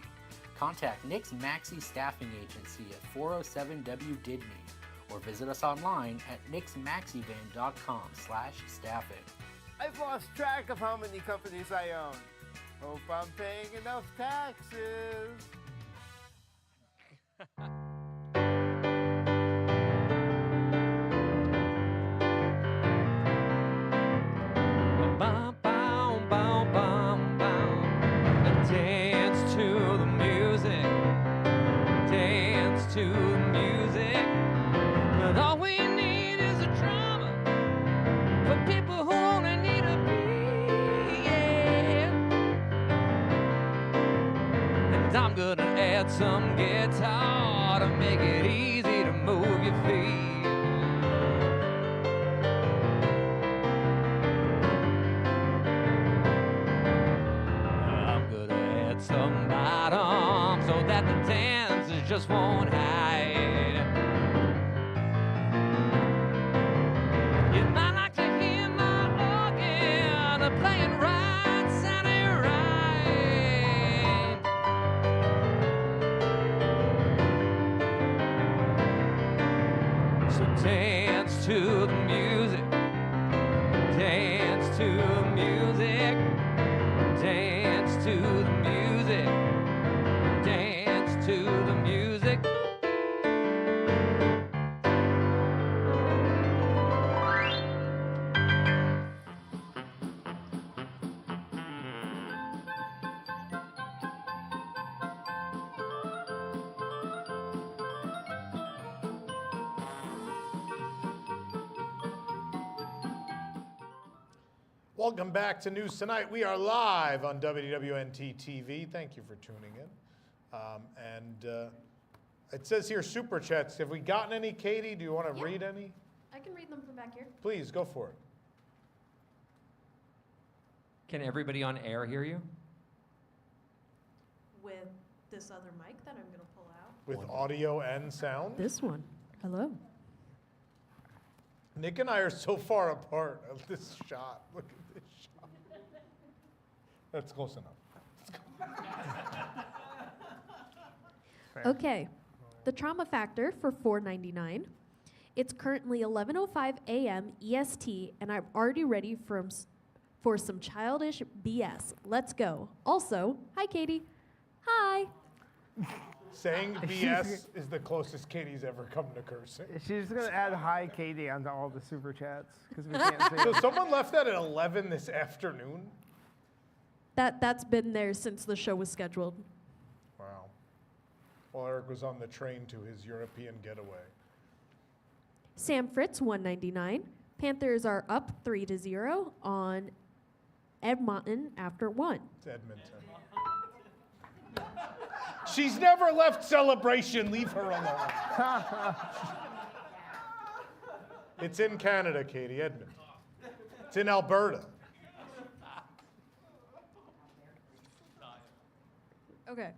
Contact Nick's Maxi Staffing Agency at 407-WDWNT or visit us online at nicksmaxivan.com/staffing. I've lost track of how many companies I own. Hope I'm paying enough taxes. Dance to the music, dance to the music. But all we need is a drummer I'm gonna add some guitar to make it easy to move your feet. I'm gonna add some bottom so that the dancers just won't hide. You might like to hear my organ playing right, sounding right. So dance to the music, dance to the music, dance to the music, dance to the music. Welcome back to News Tonight. We are live on WDWNT TV. Thank you for tuning in. It says here super chats. Have we gotten any, Katie? Do you want to read any? I can read them from back here. Please, go for it. Can everybody on air hear you? With this other mic that I'm going to pull out. With audio and sound? This one. Hello. Nick and I are so far apart of this shot. Look at this shot. That's close enough. Okay. The trauma factor for $4.99. It's currently 11:05 a.m. EST, and I'm already ready for some childish BS. Let's go. Also, hi, Katie. Hi. Saying BS is the closest Katie's ever come to cursing. She's going to add hi, Katie, onto all the super chats because we can't see So them. someone left that at 11 this afternoon? That's been there since the show was scheduled. Wow. Well, Eric was on the train to his European getaway. Sam Fritz, $1.99. Panthers are up 3-0 on Edmonton after 1. It's Edmonton. She's never left Celebration. Leave her alone. It's in Canada, Katie, Edmonton. It's in Alberta. Okay.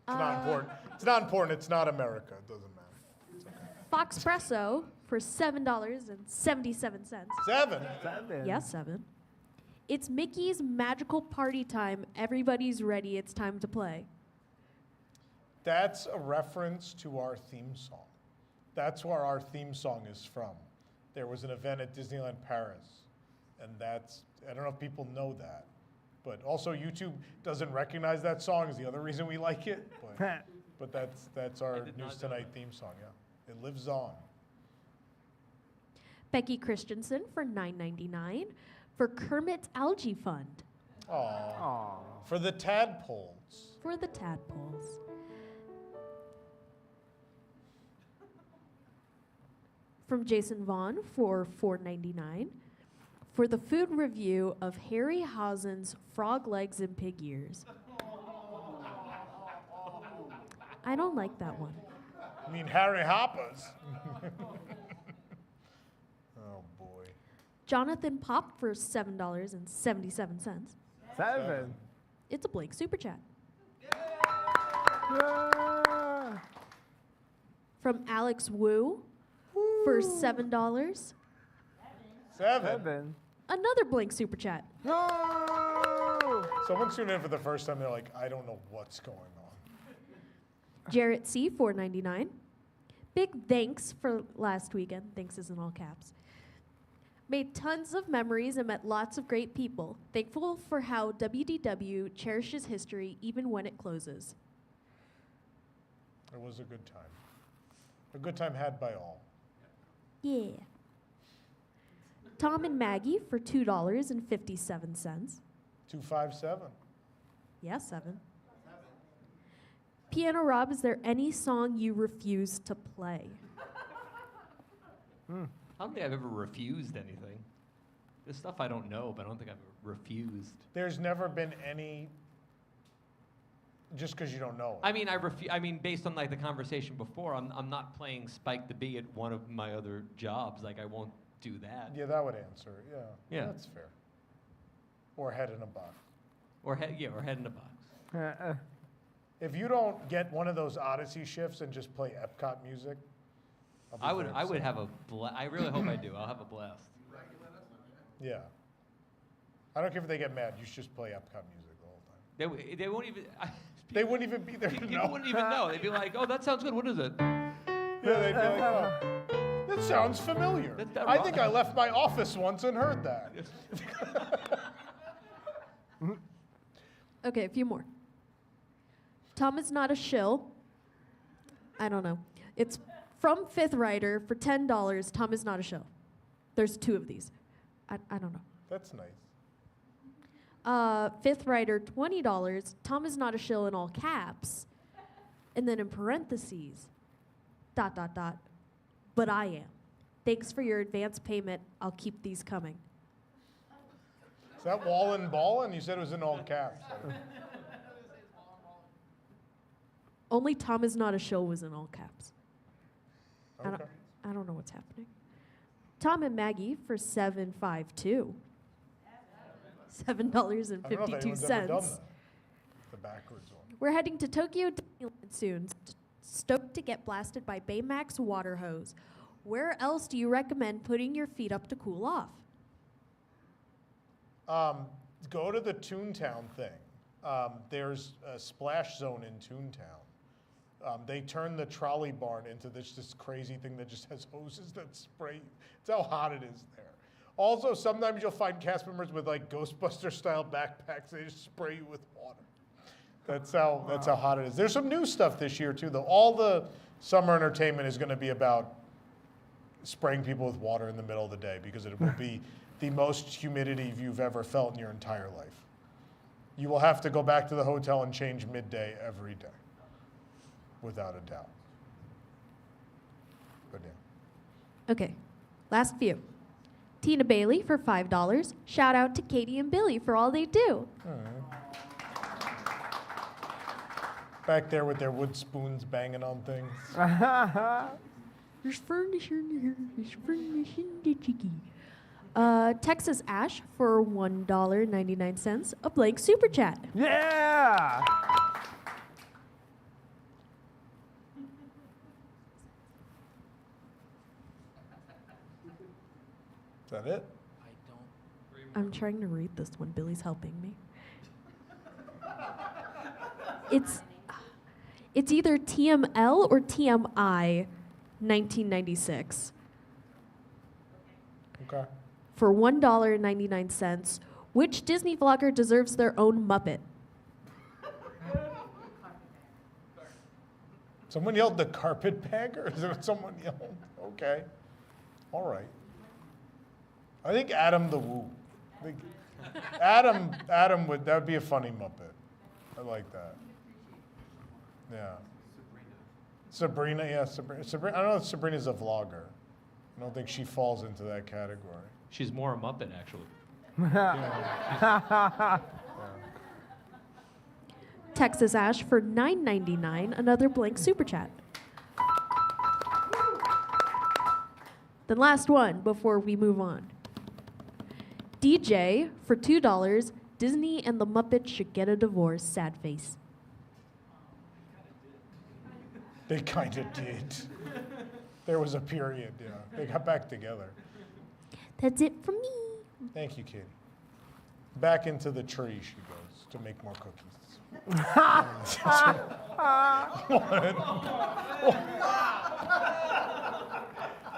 It's not important. It's not important. It's not America. It doesn't matter. It's okay. Foxpresso for $7.77. 7? Yes, 7. It's Mickey's magical party time. Everybody's ready. It's time to play. That's a reference to our theme song. That's where our theme song is from. There was an event at Disneyland Paris, and that's, I don't know if people know that, but also YouTube doesn't recognize that song is the other reason we like it, but that's our News Tonight theme song, yeah. It lives on. Becky Christensen for $9.99 for Kermit's Algae Fund. Aww. For the tadpoles. For the tadpoles. From Jason Vaughn for $4.99 for the food review of Harryhausen's Frog Legs and Pig Ears. I don't like that one. I mean Harry Hoppers. Oh boy. Jonathan Pop for $7.77. 7. It's a blank super chat. Yeah. From Alex Wu for $7. 7. Another blank super chat. No! Someone tuned in for the first time, they're like, I don't know what's going on. Jarrett C, $4.99. Big thanks for last weekend. Thanks is in all caps. Made tons of memories and met lots of great people. Thankful for how WDW cherishes history even when it closes. It was a good time. A good time had by all. Yeah. Tom and Maggie for $2.57. 257. Yeah, 7. Piano Rob, is there any song you refuse to play? I don't think I've ever refused anything. There's stuff I don't know, but I don't think I've refused. There's never been any just because you don't know it. I mean, I mean, based on like the conversation before, I'm not playing Spike the Bee at one of my other jobs. Like, I won't do that. Yeah, that would answer it. Yeah. Yeah. That's fair. Or head in a box. Or head in a box. If you don't get one of those Odyssey shifts and just play Epcot music, I would have a I really hope I do. I'll have a blast. Yeah. I don't care if they get mad. You should just play Epcot music the whole time. They won't even. They wouldn't even be there to know. People wouldn't even know. They'd be like, "Oh, that sounds good. What is it?" Yeah, they'd be like, "Oh, that sounds familiar. I think I left my office once and heard that." Okay, a few more. Tom is not a shill. I don't know. It's from Fifth Rider for $10. Tom is not a shill. There's 2 of these. I don't know. That's nice. Fifth Rider, $20. Tom is not a shill in all caps. And then in parentheses, ... But I am. Thanks for your advance payment. I'll keep these coming. Is that Wallin' Ballin'? You said it was in all caps. Only Tom is not a shill was in all caps. Okay. I don't know what's happening. Tom and Maggie for $7.52. $7.52. I don't know if anyone's ever done that. The backwards one. We're heading to Tokyo Disneyland soon. Stoked to get blasted by Baymax water hose. Where else do you recommend putting your feet up to cool off? Go to the Toontown thing. There's a splash zone in Toontown. They turned the trolley barn into this crazy thing that just has hoses that spray. It's how hot it is there. Also, sometimes you'll find cast members with like Ghostbuster-style backpacks. They just spray you with water. That's how hot it is. There's some new stuff this year too, though. All the summer entertainment is going to be about spraying people with water in the middle of the day because it will be the most humidity you've ever felt in your entire life. You will have to go back to the hotel and change midday every day, without a doubt. But yeah. Okay, last few. Tina Bailey for $5. Shout out to Katie and Billy for all they do. Back there with their wood spoons banging on things. There's furniture in here. There's furniture in the chicky. Texas Ash for $1.99. A blank super chat. Yeah! Is that it? I'm trying to read this one. Billy's helping me. It's either TML or TMI 1996. Okay. For $1.99. Which Disney vlogger deserves their own Muppet? Someone yelled the carpetbagger? Is there someone yelled? Okay. All right. I think Adam the Woo. I think Adam would, that would be a funny Muppet. I like that. Yeah. Sabrina, yeah, Sabrina. I don't know if Sabrina's a vlogger. I don't think she falls into that category. She's more a Muppet, actually. Texas Ash for $9.99. Another blank super chat. The last one before we move on. DJ for $2. Disney and the Muppets should get a divorce. Sad face. They kind of did. There was a period, yeah. They got back together. That's it from me. Thank you, Katie. Back into the tree she goes to make more cookies.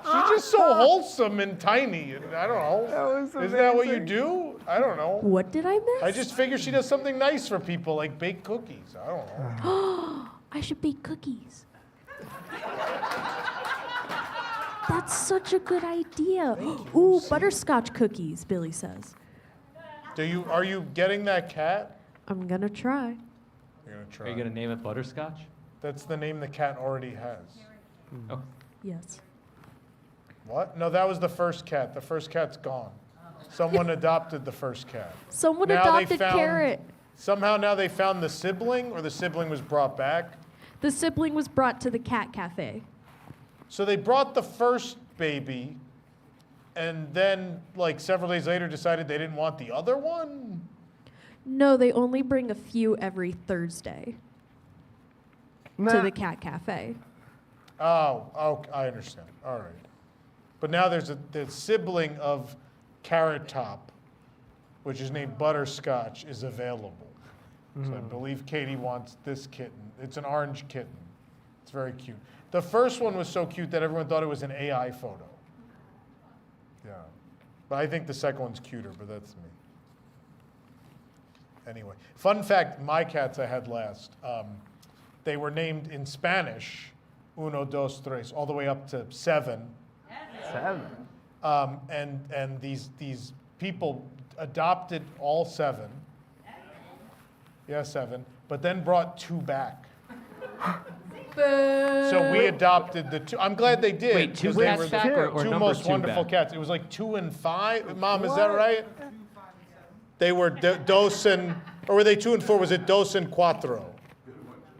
She's just so wholesome and tiny, and I don't know. Isn't that what you do? I don't know. What did I miss? I just figure she does something nice for people, like bake cookies. I don't know. I should bake cookies. That's such a good idea. Ooh, butterscotch cookies, Billy says. Are you getting that cat? I'm gonna try. You're gonna try. Are you going to name it Butterscotch? That's the name the cat already has. Oh. Yes. What? No, that was the first cat. The first cat's gone. Someone adopted the first cat. Someone Now they adopted found Carrot. Somehow now they found the sibling, or the sibling was brought back? The sibling was brought to the cat cafe. So they brought the first baby, and then, like, several days later decided they didn't want the other one? No, they only bring a few every Thursday to the cat cafe. Oh, I understand. All right. But now there's the sibling of Carrot Top, which is named Butterscotch, is available. So I believe Katie wants this kitten. It's an orange kitten. It's very cute. The first one was so cute that everyone thought it was an AI photo. Yeah. But I think the second one's cuter, but that's me. Anyway, fun fact, my cats I had last, they were named in Spanish, uno, dos, tres, all the way up to 7. 7. And these people adopted all 7. Yeah, 7, but then brought 2 back. So we adopted the 2. I'm glad they did. Wait, 2 because they cats were the back or 2 number most 2 wonderful back? cats. It was like 2 and 5. Mom, is that right? They were dos and, or were they 2 and 4? Was it dos and cuatro?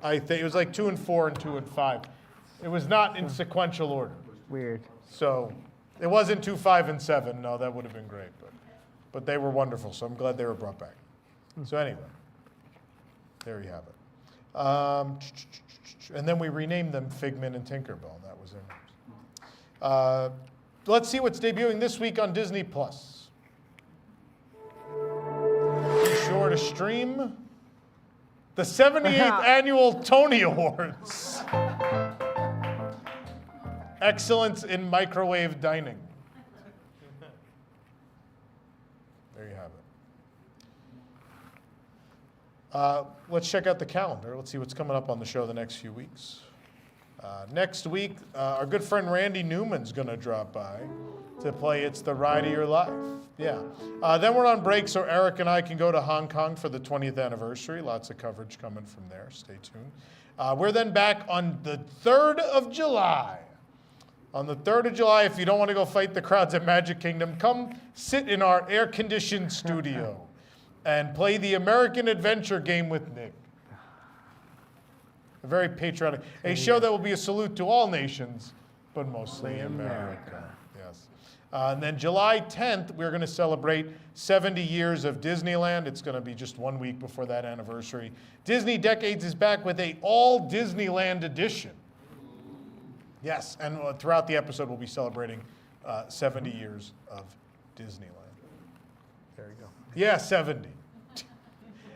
I think it was like 2 and 4 and 2 and 5. It was not in sequential order. Weird. So it wasn't 2, 5, and 7. No, that would have been great. But they were wonderful, so I'm glad they were brought back. So anyway, there you have it. And then we renamed them Figment and Tinkerbell. That was their names. Let's see what's debuting this week on Disney+. Be sure to stream the 78th Annual Tony Awards. Excellence in Microwave Dining. There you have it. Let's check out the calendar. Let's see what's coming up on the show the next few weeks. Next week, our good friend Randy Newman's going to drop by to play It's the Ride of Your Life. Yeah. Then we're on break, so Eric and I can go to Hong Kong for the 20th anniversary. Lots of coverage coming from there. Stay tuned. We're then back on the 3rd of July. On the 3rd of July, if you don't want to go fight the crowds at Magic Kingdom, come sit in our air-conditioned studio and play the American Adventure game with Nick. A very patriotic. A show that will be a salute to all nations, but mostly America. Yes. And then July 10th, we're going to celebrate 70 years of Disneyland. It's going to be just 1 week before that anniversary. Disney Decades is back with a all Disneyland edition. Yes, and throughout the episode, we'll be celebrating 70 years of Disneyland. There you go. Yeah, 70.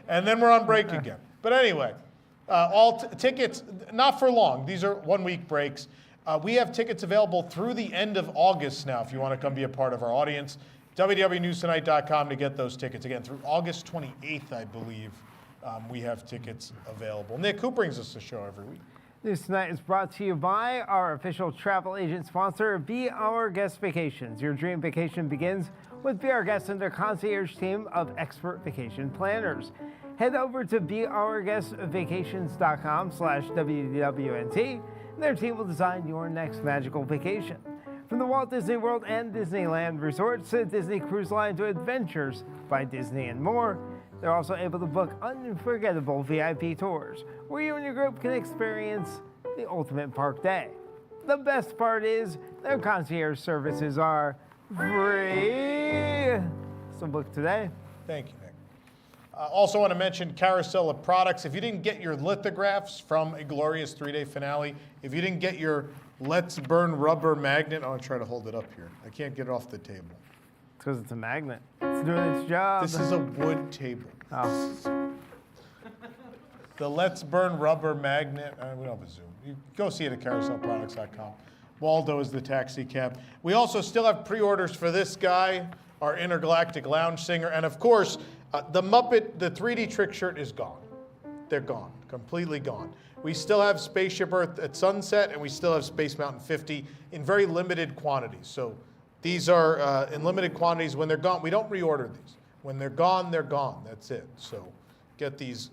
And then we're on break again. But anyway, all tickets, not for long. These are 1 week breaks. We have tickets available through the end of August now if you want to come be a part of our audience. WDWNewsTonight.com to get those tickets. Again, through August 28th, I believe, we have tickets available. Nick, who brings us the show every week? News Tonight is brought to you by our official travel agent sponsor, Be Our Guest Vacations. Your dream vacation begins with Be Our Guests and their concierge team of expert vacation planners. Head over to beourguestvacations.com/WDWNT, and their team will design your next magical vacation. From the Walt Disney World and Disneyland resorts to Disney Cruise Line to Adventures by Disney and more, they're also able to book unforgettable VIP tours where you and your group can experience the ultimate park day. The best part is their concierge services are free. So book today. Thank you, Nick. Also want to mention Carousel of Products. If you didn't get your lithographs from a glorious 3-day finale, if you didn't get your Let's Burn rubber magnet, I'll try to hold it up here. I can't get it off the table. It's because it's a magnet. It's doing its job. This is a wood table. Oh. The Let's Burn rubber magnet. We don't have a Zoom. You go see it at carouselproducts.com. Waldo is the taxi cab. We also still have pre-orders for this guy, our intergalactic lounge singer, and of course, the Muppet, the 3D trick shirt is gone. They're gone, completely gone. We still have Spaceship Earth at Sunset, and we still have Space Mountain 50 in very limited quantities. So these are in limited quantities. When they're gone, we don't reorder these. When they're gone, they're gone. That's it. So get these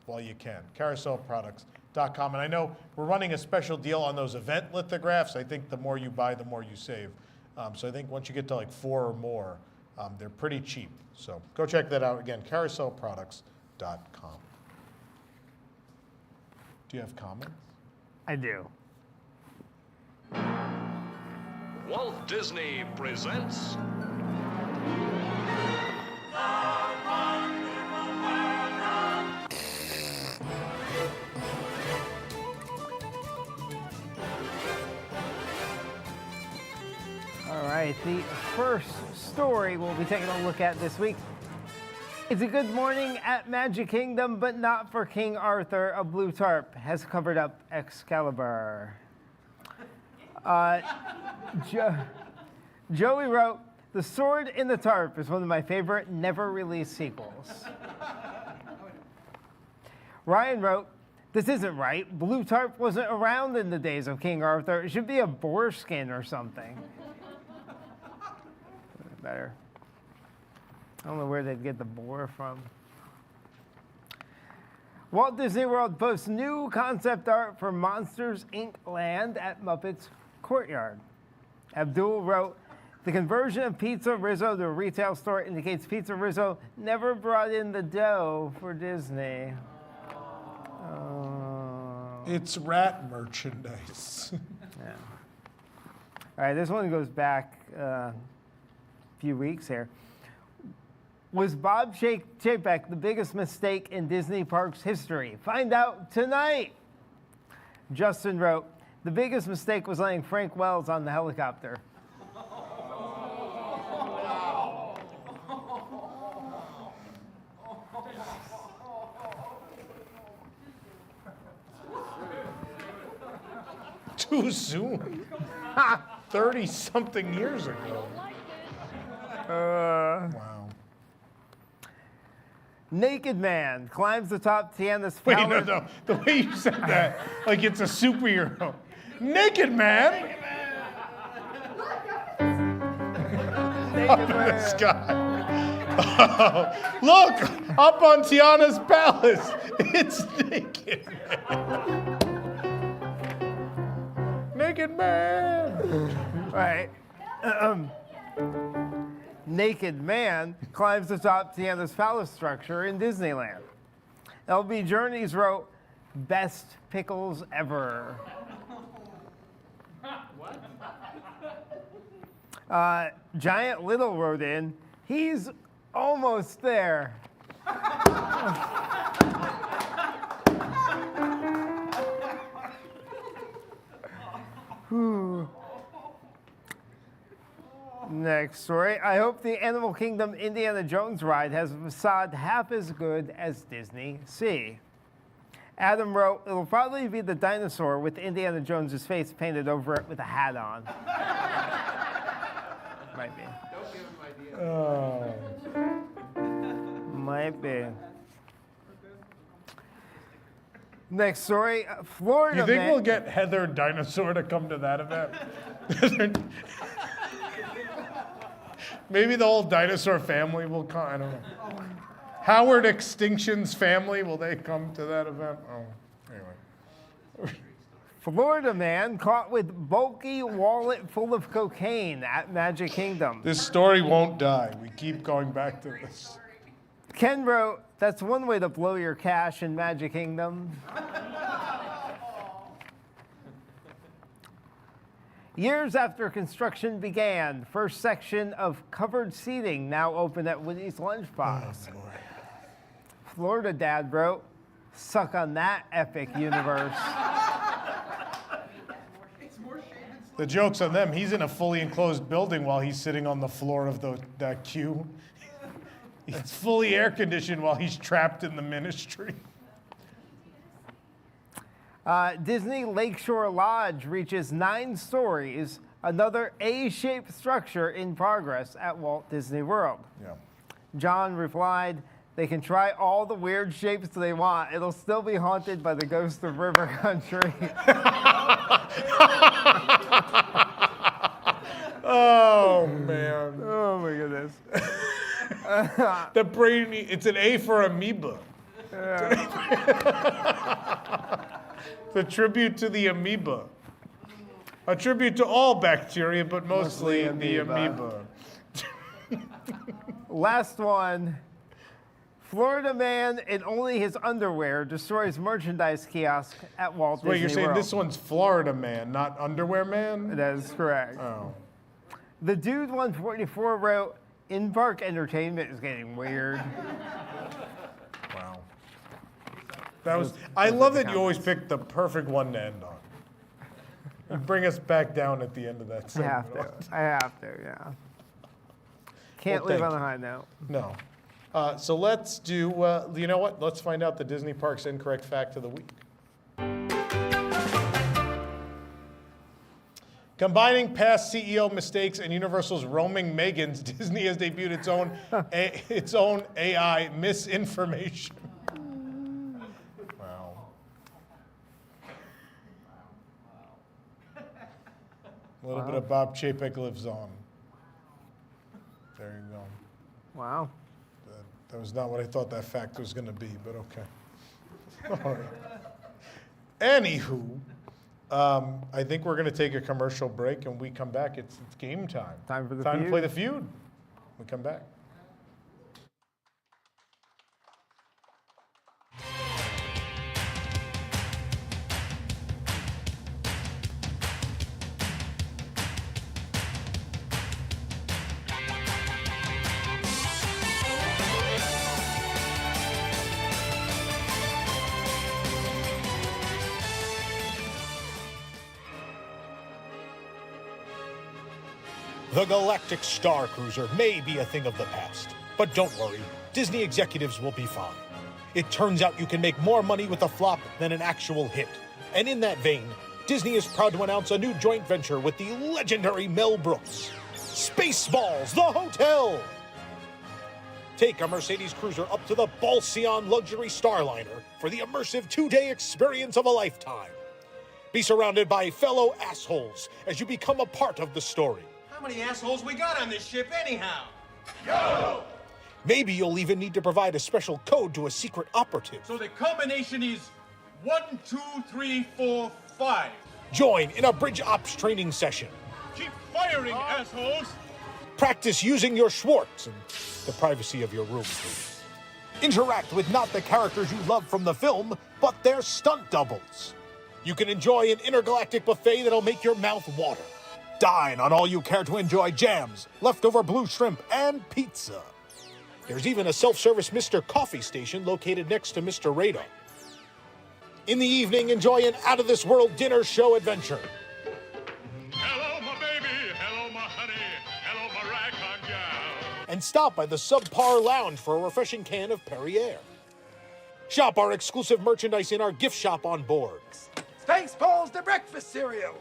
while you can. CarouselProducts.com. And I know we're running a special deal on those event lithographs. I think the more you buy, the more you save. So I think once you get to like 4 or more, they're pretty cheap. So go check that out. Again, CarouselProducts.com. Do you have comments? I do. Walt Disney presents All right, the first story we'll be taking a look at this week is a good morning at Magic Kingdom, but not for King Arthur. A blue tarp has covered up Excalibur. Joey wrote, "The Sword in the Tarp is one of my favorite never-released sequels." Ryan wrote, "This isn't right. Blue tarp wasn't around in the days of King Arthur. It should be a boar skin or something." Better. I don't know where they'd get the boar from. Walt Disney World posts new concept art for Monsters, Inc. land at Muppets Courtyard. Abdul wrote, "The conversion of Pizza Rizzo to a retail store indicates Pizza Rizzo never brought in the dough for Disney." It's rat merchandise. Yeah. All right, this one goes back a few weeks here. Was Bob Chapek the biggest mistake in Disney Parks history? Find out tonight. Justin wrote, "The biggest mistake was letting Frank Wells on the helicopter." Too soon. 30-something years ago. Wow. Naked man climbs the top Tiana's Wait, palace. no. The way you said that, like it's a superhero. Naked man. Up in the sky. Oh, look, up on Tiana's palace. It's Naked Man. Naked Man. Right. Naked man climbs the top Tiana's palace structure in Disneyland. LB Journeys wrote, "Best pickles ever." Giant Little wrote in, "He's almost there." Next story. I hope the Animal Kingdom Indiana Jones ride has a facade half as good as Disney Sea. Adam wrote, "It'll probably be the dinosaur with Indiana Jones's face painted over it with a hat on." Might be. Don't give him ideas. Oh. Might be. Next story. Florida You think man. we'll get Heather Dinosaur to come to that event? Maybe the whole dinosaur family will come. I don't know. Howard Extinction's family, will they come to that event? Oh, anyway. Florida man caught with bulky wallet full of cocaine at Magic Kingdom. This story won't die. We keep going back to this. Ken wrote, "That's one way to blow your cash in Magic Kingdom." Years after construction began, first section of covered seating now open at Woody's Lunchbox. Oh, Florida dad wrote, "Suck on that, epic universe." The joke's on them. He's in a fully enclosed building while he's sitting on the floor of that queue. It's fully air conditioned while he's trapped in the ministry. Disney Lakeshore Lodge reaches 9 stories, another A-shaped structure in progress at Walt Disney World. Yeah. John replied, "They can try all the weird shapes they want. It'll still be haunted by the ghost of River Country." Oh, man. Oh, my goodness. The brain, it's an A for amoeba. It's a tribute to the amoeba. A tribute to all bacteria, but mostly the amoeba. Last one. Florida man in only his underwear destroys merchandise kiosk at Walt Disney Wait, you're saying World. this one's Florida man, not underwear man? That is correct. Oh. The Dude 144 wrote, in-park entertainment is getting weird. Wow. I love that you always pick the perfect one to end on. You bring us back down at the end of that segment. I have to, yeah. Can't leave on a high note. No. So let's do, you know what? Let's find out the Disney Parks Incorrect Fact of the Week. Combining past CEO mistakes and Universal's roaming Megans, Disney has debuted its own AI misinformation. Wow. A little bit of Bob Chapek lives on. There you go. Wow. That was not what I thought that fact was going to be, but okay. All right. Anywho, I think we're going to take a commercial break, and we come back. It's game time. Time for the Time feud. to play the feud. We come back. The Galactic Star Cruiser may be a thing of the past, but don't worry, Disney executives will be fine. It turns out you can make more money with a flop than an actual hit. And in that vein, Disney is proud to announce a new joint venture with the legendary Mel Brooks. Spaceballs, the hotel! Take a Mercedes Cruiser up to the Balsion Luxury Starliner for the immersive 2-day experience of a lifetime. Be surrounded by fellow assholes as you become a part of the story. How many assholes we got on this ship anyhow? Yo! Maybe you'll even need to provide a special code to a secret operative. So the combination is 1, 2, 3, 4, 5. Join in a bridge ops training session. Keep firing, assholes! Practice using your Schwartz in the privacy of your room, please. Interact with not the characters you love from the film, but their stunt doubles. You can enjoy an intergalactic buffet that'll make your mouth water. Dine on all you care to enjoy jams, leftover blue shrimp, and pizza. There's even a self-service Mr. Coffee station located next to Mr. Radar. In the evening, enjoy an out-of-this-world dinner show adventure. Hello, my baby. Hello, my honey. Hello, my ragtime gal. And stop by the Subpar Lounge for a refreshing can of Perrier. Shop our exclusive merchandise in our gift shop on board. Spaceballs the breakfast cereal.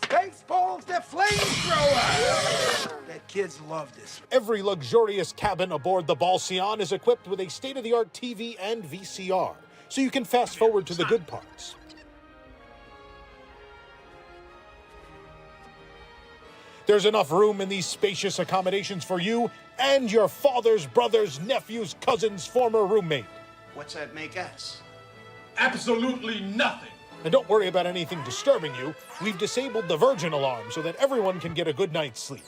Spaceballs the flamethrower. That kids love this. Every luxurious cabin aboard the Balsion is equipped with a state-of-the-art TV and VCR, so you can fast forward to the good parts. There's enough room in these spacious accommodations for you and your father's brother's nephew's cousin's former roommate. What's that make us? Absolutely nothing. And don't worry about anything disturbing you. We've disabled the Virgin alarm so that everyone can get a good night's sleep.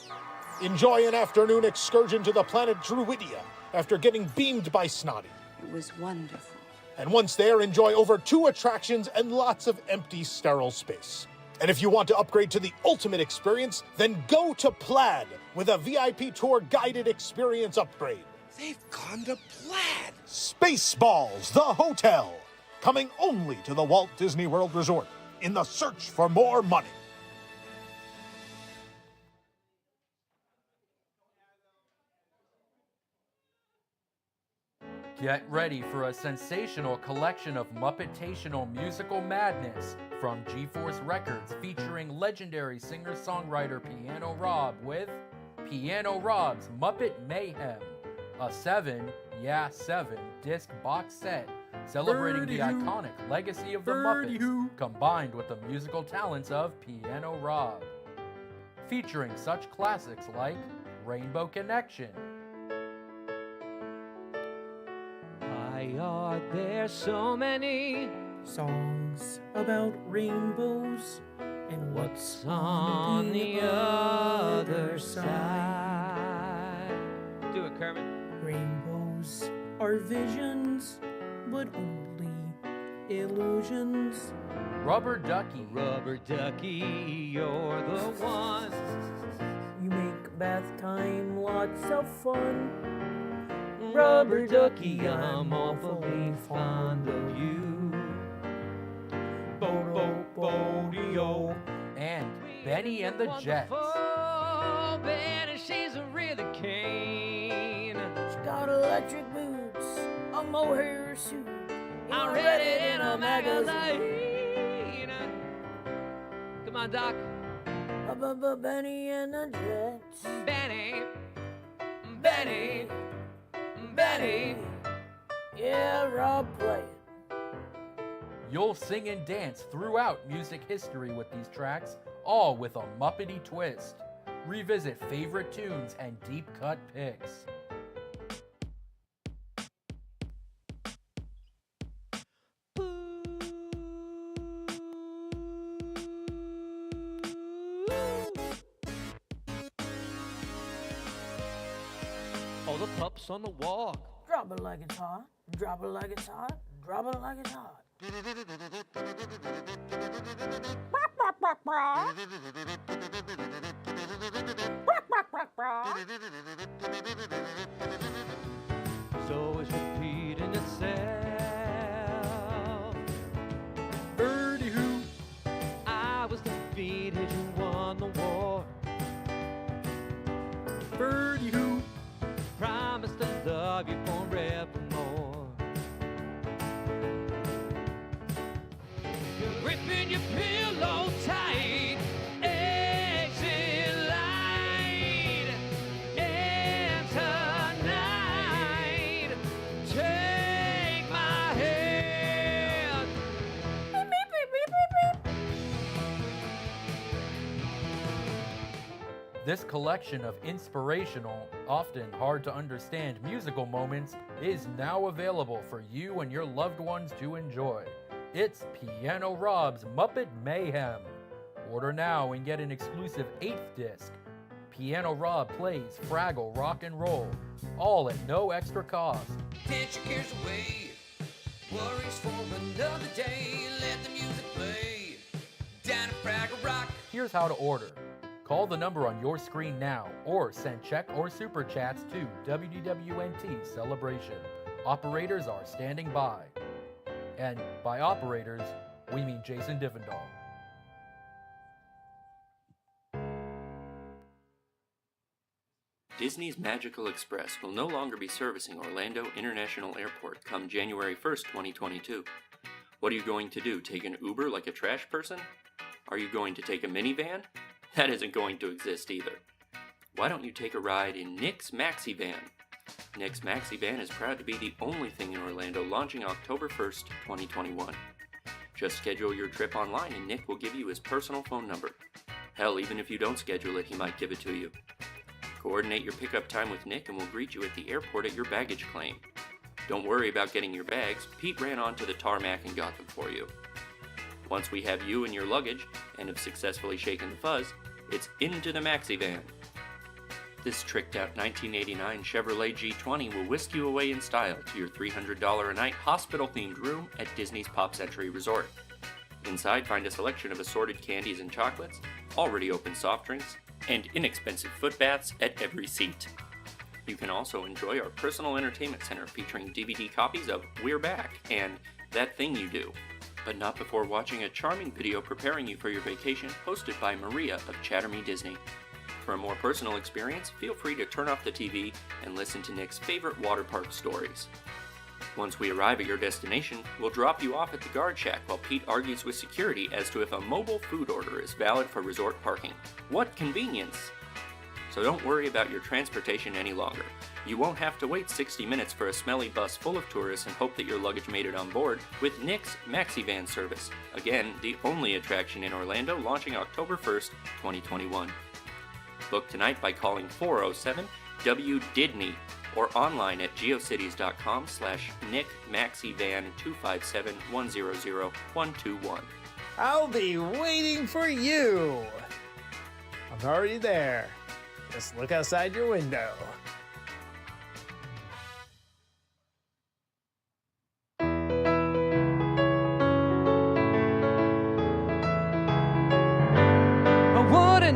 Enjoy an afternoon excursion to the planet Druidia after getting beamed by Snotty. It was wonderful. And once there, enjoy over 2 attractions and lots of empty, sterile space. And if you want to upgrade to the ultimate experience, then go to Plaid with a VIP tour guided experience upgrade. They've gone to Plaid. Spaceballs, the hotel. Coming only to the Walt Disney World Resort in the search for more money. Get ready for a sensational collection of Muppetational musical madness from G-Force Records featuring legendary singer-songwriter Piano Rob with Piano Rob's Muppet Mayhem, a 7 disc box set celebrating the iconic legacy of the Muppets combined with the musical talents of Piano Rob. Featuring such classics like Rainbow Connection, Why are there so many songs about rainbows and what's on the other side? Do it, Kermit. Rainbows are visions, but only illusions. Rubber ducky. Rubber ducky, you're the one. You make bath time lots of fun. Rubber ducky, I'm awfully fond of you. Bo-bo-bo-dee-o. And Benny and the Jets. Wonderful Benny, she's a really cane. She's got electric boots, a mohair suit. I read it in a magazine. Come on, Doc. Benny and the Jets. Benny, Benny, Benny. Yeah, Rob, play it. You'll sing and dance throughout music history with these tracks, all with a Muppety twist. Revisit favorite tunes and deep cut picks. All the pups on the walk. Drop it like it's hot. Drop it like it's hot. Drop it like it's hot. So it's repeating itself. Birdie who? I was defeated, you won the war. Birdie who? Promise to love you forevermore. You're gripping your pillow tight. Exit light. And tonight, take my hand. Beep, beep, beep, beep, beep, beep. This collection of inspirational, often hard to understand musical moments is now available for you and your loved ones to enjoy. It's Piano Rob's Muppet Mayhem. Order now and get an exclusive 8th disc. Piano Rob plays Fraggle Rock and Roll, all at no extra cost. Get your cares away, worries for another day. Let the music play down at Fraggle Rock. Here's how to order. Call the number on your screen now or send check or super chats to WDWNT Celebration. Operators are standing by. And by operators, we mean Jason Divendall. Disney's Magical Express will no longer be servicing Orlando International Airport come January 1st, 2022. What are you going to do, take an Uber like a trash person? Are you going to take a minivan? That isn't going to exist either. Why don't you take a ride in Nick's Maxi Van? Nick's Maxi Van is proud to be the only thing in Orlando launching October 1st, 2021. Just schedule your trip online and Nick will give you his personal phone number. Hell, even if you don't schedule it, he might give it to you. Coordinate your pickup time with Nick and we'll greet you at the airport at your baggage claim. Don't worry about getting your bags, Pete ran onto the tarmac and got them for you. Once we have you and your luggage, and have successfully shaken the fuzz, it's into the Maxi Van. This tricked-out 1989 Chevrolet G20 will whisk you away in style to your $300 a night hospital-themed room at Disney's Pop Century Resort. Inside, find a selection of assorted candies and chocolates, already open soft drinks, and inexpensive foot baths at every seat. You can also enjoy our personal entertainment center featuring DVD copies of We're Back and That Thing You Do, but not before watching a charming video preparing you for your vacation hosted by Maria of Chatter Me Disney. For a more personal experience, feel free to turn off the TV and listen to Nick's favorite water park stories. Once we arrive at your destination, we'll drop you off at the guard shack while Pete argues with security as to if a mobile food order is valid for resort parking. What convenience! So don't worry about your transportation any longer. You won't have to wait 60 minutes for a smelly bus full of tourists and hope that your luggage made it on board with Nick's Maxi Van service. Again, the only attraction in Orlando launching October 1st, 2021. Book tonight by calling 407-WDIDNEY or online at geocities.com/NickMaxiVan257100121. I'll be waiting for you. I'm already there. Just look outside your window.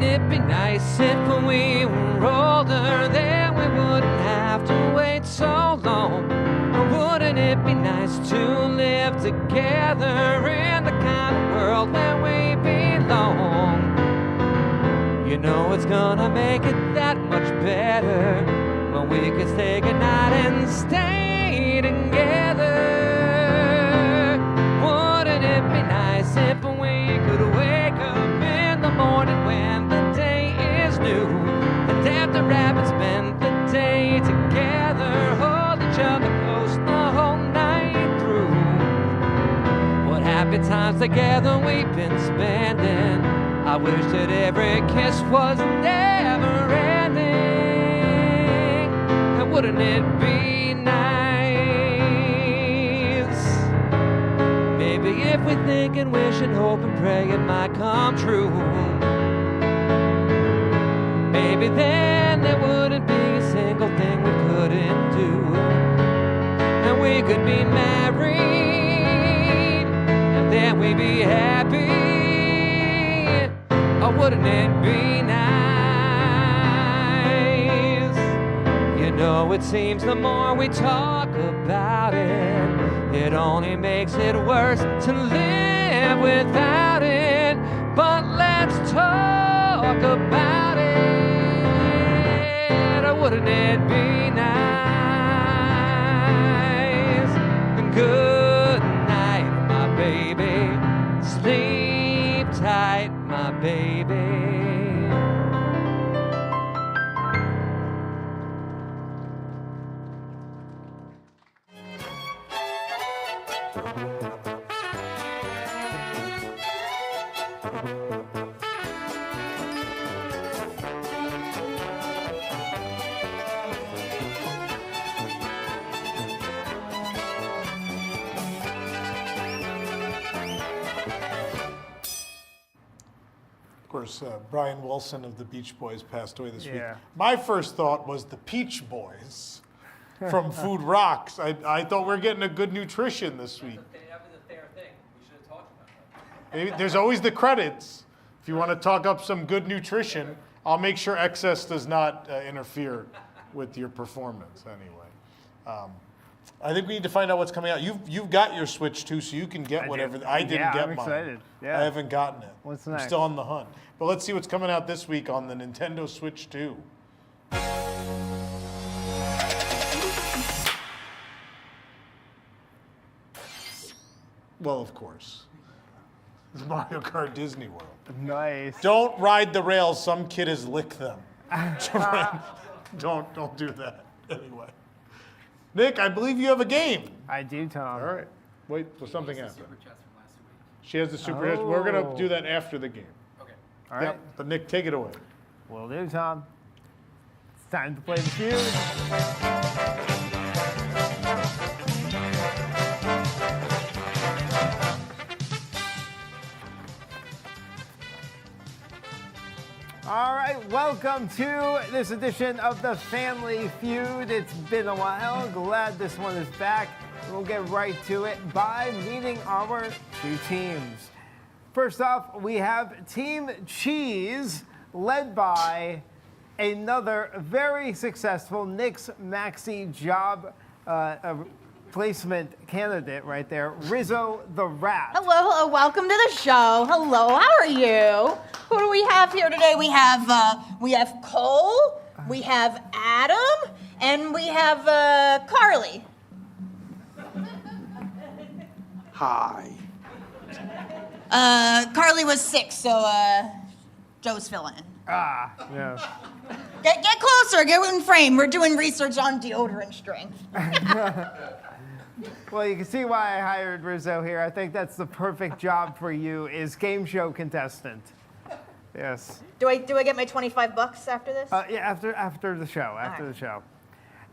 Wouldn't it be nice if we were older, then we wouldn't have to wait so long? Or wouldn't it be nice to live together in the kind of world where we belong? You know it's gonna make it that much better when we can stay goodnight and stay together. Wouldn't it be nice if we could wake up in the morning when the day is new, and after having spent the day together, hold each other close the whole night through? What happy times together we've been spending. I wish that every kiss was never ending. And wouldn't it be nice? Maybe if we think and wish and hope and pray it might come true. Maybe then there wouldn't be a single thing we couldn't do. And we could be married, and then we'd be happy. Oh, wouldn't it be nice? You know, it seems the more we talk about it, it only makes it worse to live without it. But let's talk about it. Oh, wouldn't it be nice? Good night, my baby. Sleep tight, my baby. Of course, Brian Wilson of the Beach Boys passed away this week. Yeah. My first thought was the Peach Boys from Food Rocks. I thought we were getting a good nutrition this week. That was a fair thing. We should have talked about that. Maybe there's always the credits. If you want to talk up some good nutrition, I'll make sure excess does not interfere with your performance anyway. I think we need to find out what's coming out. You've got your Switch too, so you can get whatever. I didn't get I'm mine. excited. Yeah. I haven't gotten it. What's I'm next? still on the hunt. But let's see what's coming out this week on the Nintendo Switch 2. Well, of course. It's Mario Kart Disney World. Nice. Don't ride the rails. Some kid has licked them. Don't do that. Anyway. Nick, I believe you have a game. I do, Tom. All right. Wait, well, something happened. She has the super chats. We're going to do that after the game. Okay. All right. Yep. But Nick, take it away. Will do, Tom. It's time to play the feud. All right, welcome to this edition of the Fan-ly Feud. It's been a while. Glad this one is back. We'll get right to it by meeting our two teams. First off, we have Team Cheese, led by another very successful Nick's Maxi job placement candidate right there, Rizzo the Rat. Hello, welcome to the show. Hello, how are you? Who do we have here today? We have Cole, we have Adam, and we have Carly. Hi. Carly was sick, so Joe's filling in. Ah, yeah. Get closer, get in frame. We're doing research on deodorant strength. Well, you can see why I hired Rizzo here. I think that's the perfect job for you, is game show contestant. Yes. Do I get my $25 after this? Yeah, after the show, the show.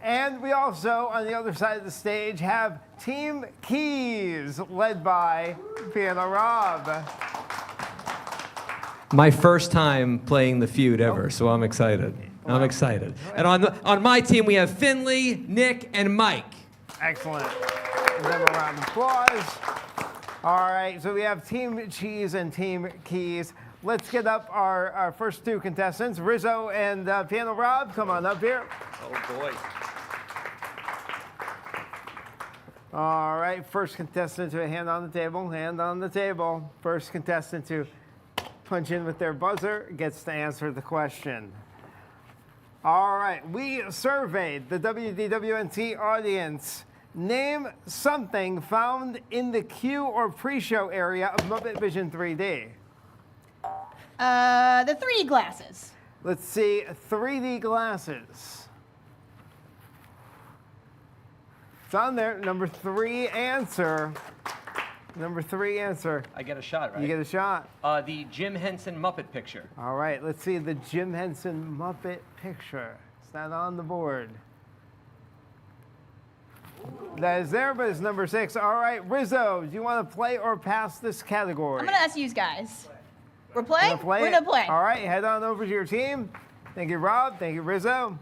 And we also, on the other side of the stage, have Team Keys, led by Piano Rob. My first time playing the feud ever, so I'm excited. I'm excited. And on my team, we have Finley, Nick, and Mike. Excellent. Give them a round of applause. All right, so we have Team Cheese and Team Keys. let's get up our first two contestants, Rizzo and Piano Rob. Come on up here. Oh, boy. All right, first contestant to a hand on the table, hand on the table. First contestant to punch in with their buzzer gets to answer the question. All right, we surveyed the WDWNT audience. Name something found in the queue or pre-show area of MuppetVision 3D. The 3D glasses. Let's see, 3D glasses. It's on there, number 3 answer. Number 3 answer. I get a shot, right? You get a shot. The Jim Henson Muppet picture. All right, let's see the Jim Henson Muppet picture. It's not on the board. That is there, but it's number 6. All right, Rizzo, do you want to play or pass this category? I'm going to ask you guys. We're playing? We're going to play. All right, head on over to your team. Thank you, Rob. Thank you, Rizzo.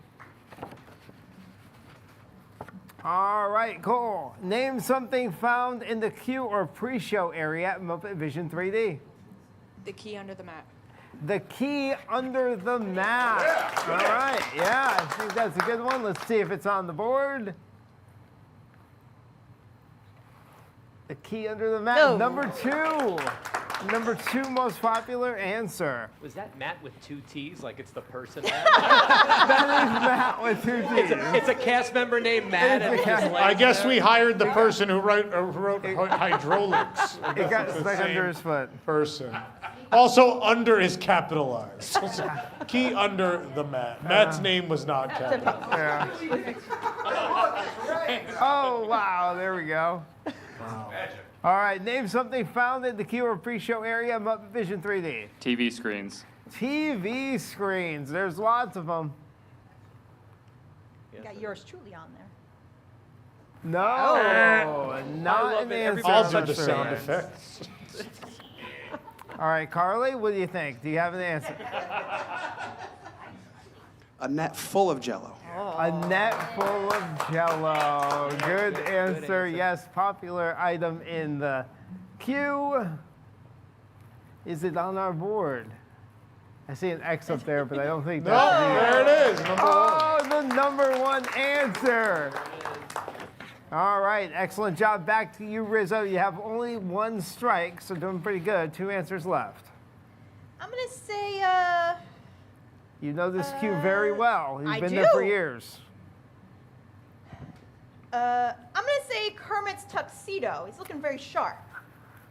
All right, cool. Name something found in the queue or pre-show area at MuppetVision 3D. The key under the mat. The key under the mat. Yeah, all right, yeah, I think that's a good one. Let's see if it's on the board. The key under the mat. No. Number 2. Number 2 most popular answer. Was that Matt with 2 T's? Like it's the person That is Matt with 2 T's. It's a cast member named Matt. And his I legs guess there. we hired the person who wrote hydraulics. I It guess got it's the stuck same under his foot. person. Also, under is capitalized. Key under the mat. Matt's name was not capitalized. Yeah. Oh, wow, there we go. Wow. All right, name something found in the queue or pre-show area of MuppetVision 3D. TV screens. TV screens. There's lots of them. You got yours truly on there. No, Oh. not an answer. I'll on do the the sound screens. effects. All right, Carly, what do you think? Do you have an answer? A net full of Jell-O. A net full of Jell-O. Good answer. Yes, popular item in the queue. Is it on our board? I see an X up there, but I don't think that's there it is, number 1. Oh, the number 1 answer. All right, excellent job. Back to you, Rizzo. You have only 1 strike, so doing pretty good. 2 answers left. I'm going to say, You know this queue very well. You've I been there for do. years. I'm going to say Kermit's tuxedo. He's looking very sharp.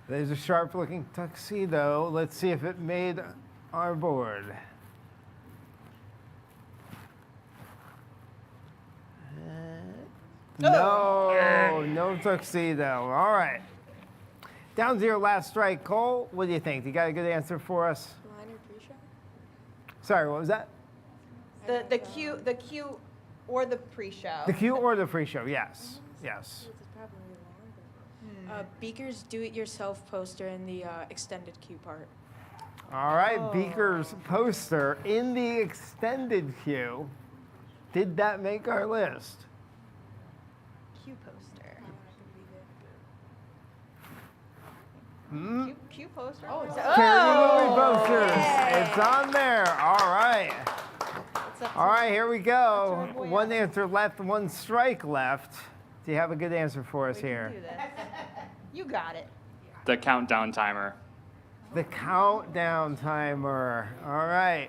There's a sharp-looking tuxedo. Let's see if it made our board. No tuxedo. All right. Down to your last strike, Cole. What do you think? You got a good answer for us? Line or pre-show? Sorry, what was that? The queue or the pre-show. The queue or the pre-show? Yes. Yes. Beaker's do-it-yourself poster in the extended queue part. All right, Beaker's poster in the extended queue. Did that make our list? Queue poster. Hmm? Queue poster. Karaoke posters. It's on there. All right. All right, here we go. 1 answer left, 1 strike left. Do you have a good answer for us here? You got it. The countdown timer. The countdown timer. All right.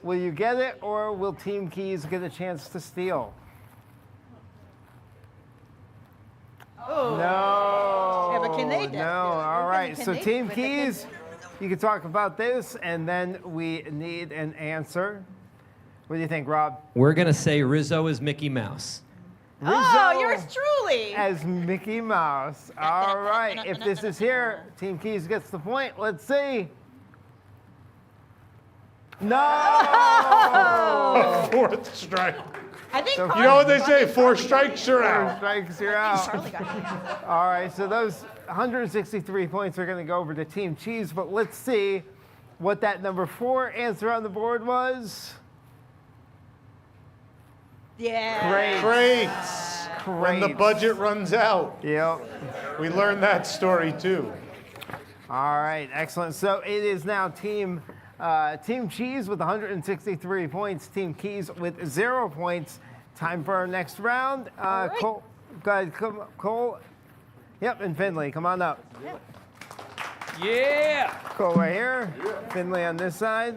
Will you get it, or will Team Keys get a chance to steal? Oh. No. Yeah, but can they? No. All right. Can So they- Team but they can- Keys, you can talk about this, and then we need an answer. What do you think, Rob? We're going to say Rizzo is Mickey Mouse. Rizzo Oh, yours truly. as Mickey Mouse. All right. If this is here, Team Keys gets the point. Let's see. No. Oh. 4th strike. I think You know what they say? 4 strikes, you're 4 out. strikes, you're out. All right, so those 163 points are going to go over to Team Cheese, but let's see what that number 4 answer on the board was. Yeah. Crates. When the budget runs out. Yep. We learned that story too. All right, excellent. So it is now Team Cheese with 163 points, Team Keys with 0 points. Time for our next round. right. Cole, go ahead, Cole. Yep, and Finley, come on up. Yeah. Cole right here, Finley on this side.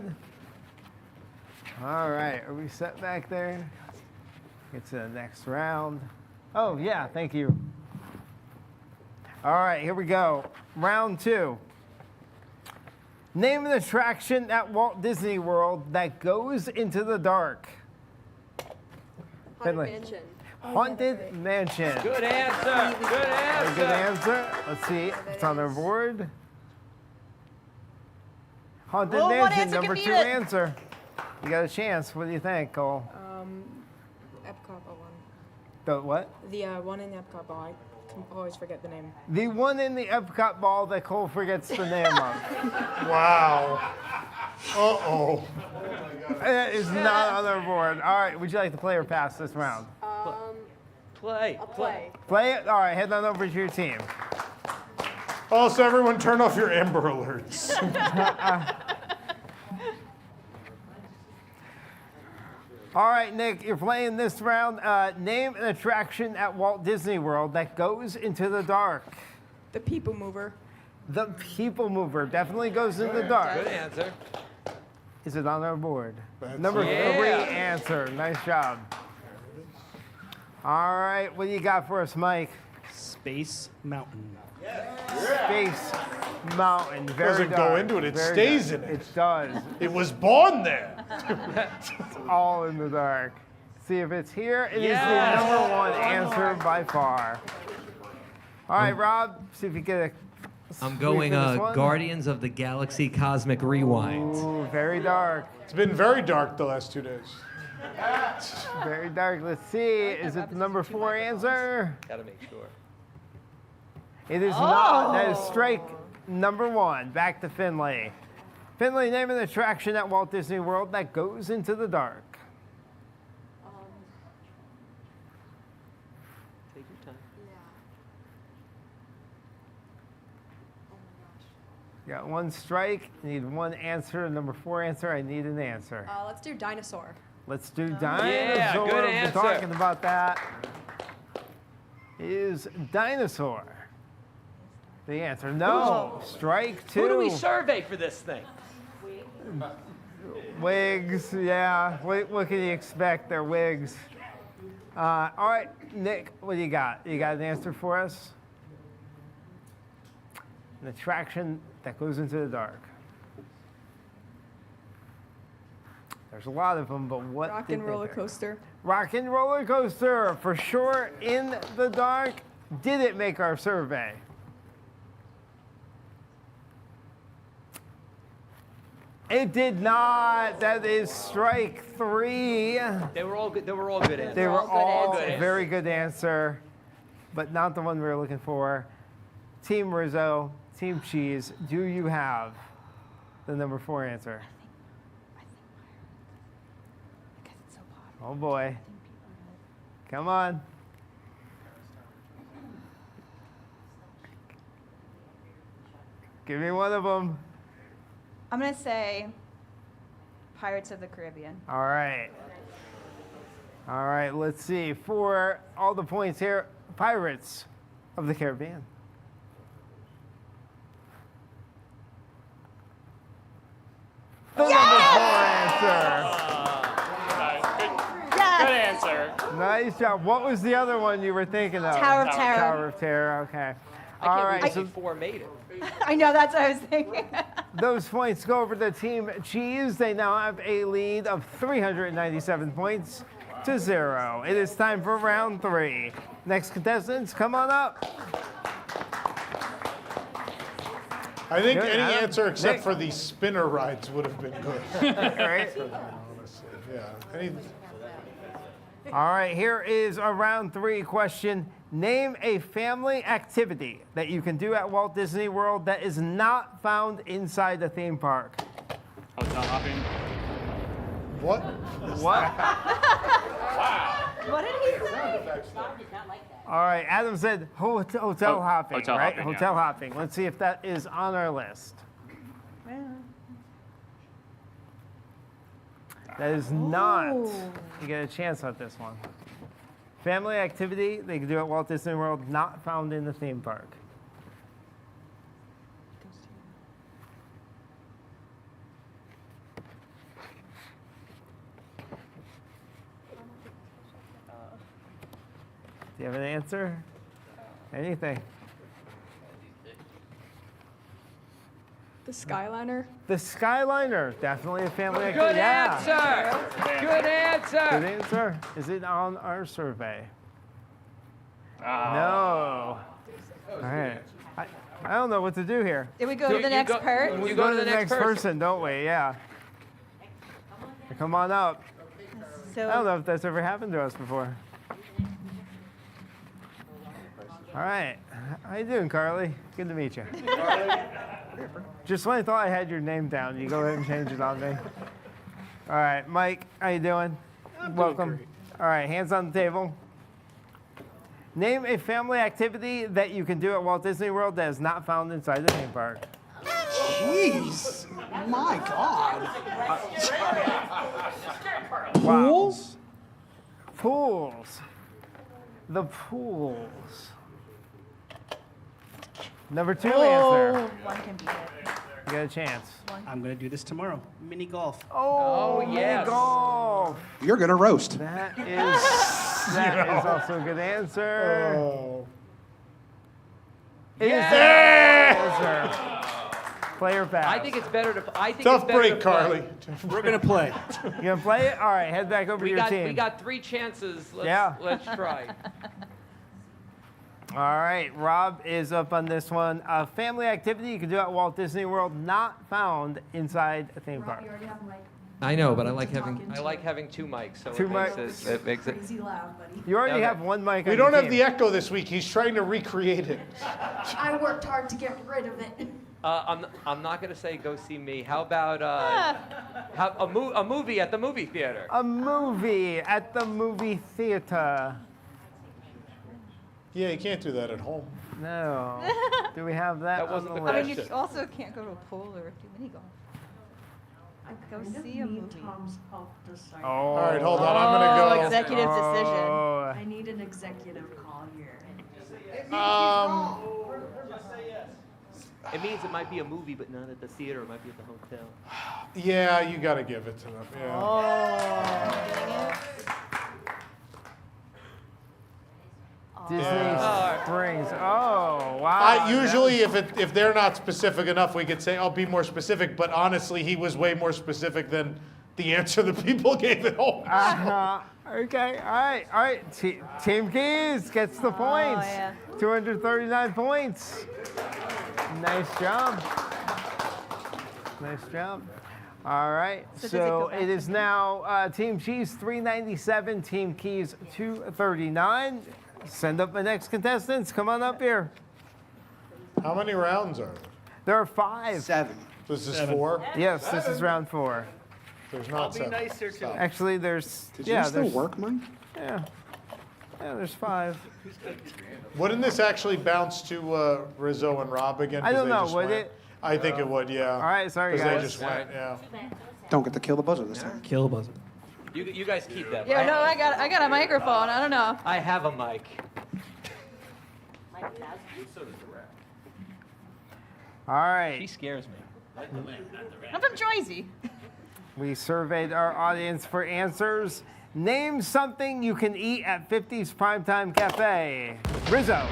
All right, are we set back there? Get to the next round. Oh, yeah, thank you. All right, here we go. Round 2. Name an attraction at Walt Disney World that goes into the dark. Haunted Finley. Mansion. Haunted Mansion. Good answer. Good answer. Good answer. Let's see if it's on our board. Haunted Oh, one Mansion, answer can number beat 2 it. answer. You got a chance. What do you think, Cole? Epcot one. The what? The one in Epcot ball. I can always forget the name. The one in the Epcot ball that Cole forgets the name of. Wow. Uh-oh. It is not on our board. All right, would you like to play or pass this round? Play. I'll play. Play it? All right, head on over to your team. Also, everyone turn off your Amber Alerts. All right, Nick, you're playing this round. Name an attraction at Walt Disney World that goes into the dark. The People Mover. The People Mover definitely goes in the dark. Good answer. Is it on our board? Number 3 Yeah. answer. Nice job. All right, what do you got for us, Mike? Space Mountain. Space Mountain. Very Doesn't dark. go into it, it Very stays dark. in it. It does. It was born there. It's all in the dark. See if it's here. It is Yes. the number 1 answer by far. All right, Rob, see if you get a. I'm going this one. Guardians of the Galaxy Cosmic Rewind. Ooh, very dark. It's been very dark the last 2 days. Very dark. Let's see. Is it the number 4 answer? Gotta make sure. It is not. That is strike number 1. Back to Finley. Finley, name an attraction at Walt Disney World that goes into the dark. Take your time. You got 1 strike. You need 1 answer. Number 4 answer. I need an answer. Let's do Dinosaur. Let's do Dinosaur. good We've been answer. talking about that. Is Dinosaur the answer? No. Strike 2. Who do we survey for this thing? Wigs, yeah. What can you expect? They're wigs. All right, Nick, what do you got? You got an answer for us? An attraction that goes into the dark. There's a lot of them, but what? Rock did and they Roller pick? Coaster. Rock and Roller Coaster, for sure, in the dark. Did it make our survey? It did not. That is strike 3. They were all good. They were all good answers. They were all good very good answer, but not the one we were looking for. Team Rizzo, Team Cheese, do you have the number 4 answer? Oh boy. Come on. Give me one of them. I'm going to say Pirates of the Caribbean. All right. All right, let's see. For all the points here, Pirates of the Caribbean. The number 4 answer. Good answer. Nice job. What was the other one you were thinking of? Tower of Terror. Tower of Terror, okay. I All can't right, believe so 4 made it. I know, that's what I was thinking. those points go over to Team Cheese. They now have a lead of 397 points to 0. It is time for round 3. Next contestants, come on up. I think Good, any Adam. answer except Nick. for the spinner rides would have been good. Right? Honestly, yeah. All right, here is a round 3 question. Name a family activity that you can do at Walt Disney World that is not found inside the theme park. Hotel hopping. What? What? Wow. What did he say? Bob did not like that. All right, Adam said hotel hopping, hotel right? hopping, yeah. Hotel hopping. Let's see if that is on our list. That is not. You get a chance at this one. Family activity they can do at Walt Disney World, not found in the theme park. Do you have an answer? Anything? The Skyliner. The Skyliner, definitely a family activity. Good Yeah. answer. Good answer. Good answer. Is it on our survey? No. All right. I don't know what to do here. Did we go to the next part? We go to the next person, don't we? Yeah. Come on up. So, I don't know if that's ever happened to us before. All right. How you doing, Carly? Good to meet you. Just when I thought I had your name down, you go ahead and change it on me. All right, Mike, how you doing? Welcome. All right, hands on the table. Name a family activity that you can do at Walt Disney World that is not found inside the theme park. Jeez. My God. Pools? Pools. The pools. Number 2 answer. One can be it. You got a chance. I'm going to do this tomorrow. Mini golf. Oh, yes. mini golf. You're going to roast. That is also a good answer. Oh. It is Yes! the answer. Player pass. I think it's better to. Tough break, Carly. We're going to play. You gonna play it? All right, head back over to your team. We got 3 chances. Let's try. All right, Rob is up on this one. A family activity you can do at Walt Disney World, not found inside a theme park. You already have a mic. I know, but I like having 2 mics. So Two it makes mics. it makes it. Crazy loud, buddy. You already Okay. have one mic. We on don't your have team. the echo this week. He's trying to recreate it. I worked hard to get rid of it. I'm not gonna say go see me. How about a movie at the movie theater? A movie at the movie theater. Yeah, you can't do that at home. No. Do we have that? That wasn't on the the I list? mean, you also can't go to a pool or do mini golf. Go see a movie. Tom's help decide. Oh. All right, hold on. I'm gonna go. Executive decision. Oh. I need an executive call here. It means it might be a movie, but not at the theater. It might be at the hotel. Yeah, you got to give it to them. Yeah. Oh. Disney Yeah. Springs. Oh, wow. Usually, if they're not specific enough, we could say, "I'll be more specific." But honestly, he was way more specific than the answer the people gave at home. Okay, all right. Team Keys gets the points. yeah. 239 points. Nice job. Nice job. All right, So does it so go back it is now Team Cheese 397, Team Keys 239. Send up the next contestants. Come on up here. How many rounds are there? There are 5. 7. This is 4. Yes, this is round 4. There's I'll not be 7. nicer to him. Actually, there's Did you still there's, work, Mike? Yeah, there's 5. Wouldn't this actually bounce to Rizzo and Rob again? I 'cause don't they know, just would went? it? I think it would, yeah. All right, sorry 'Cause guys. they just went, yeah. Don't get to kill the buzzer this time. Kill buzzer. You guys keep that. Yeah, right? no, I got a microphone. I don't know. I have a mic. All right. She scares me. I'm from Jersey. We surveyed our audience for answers. Name something you can eat at 50's Primetime Cafe. Rizzo.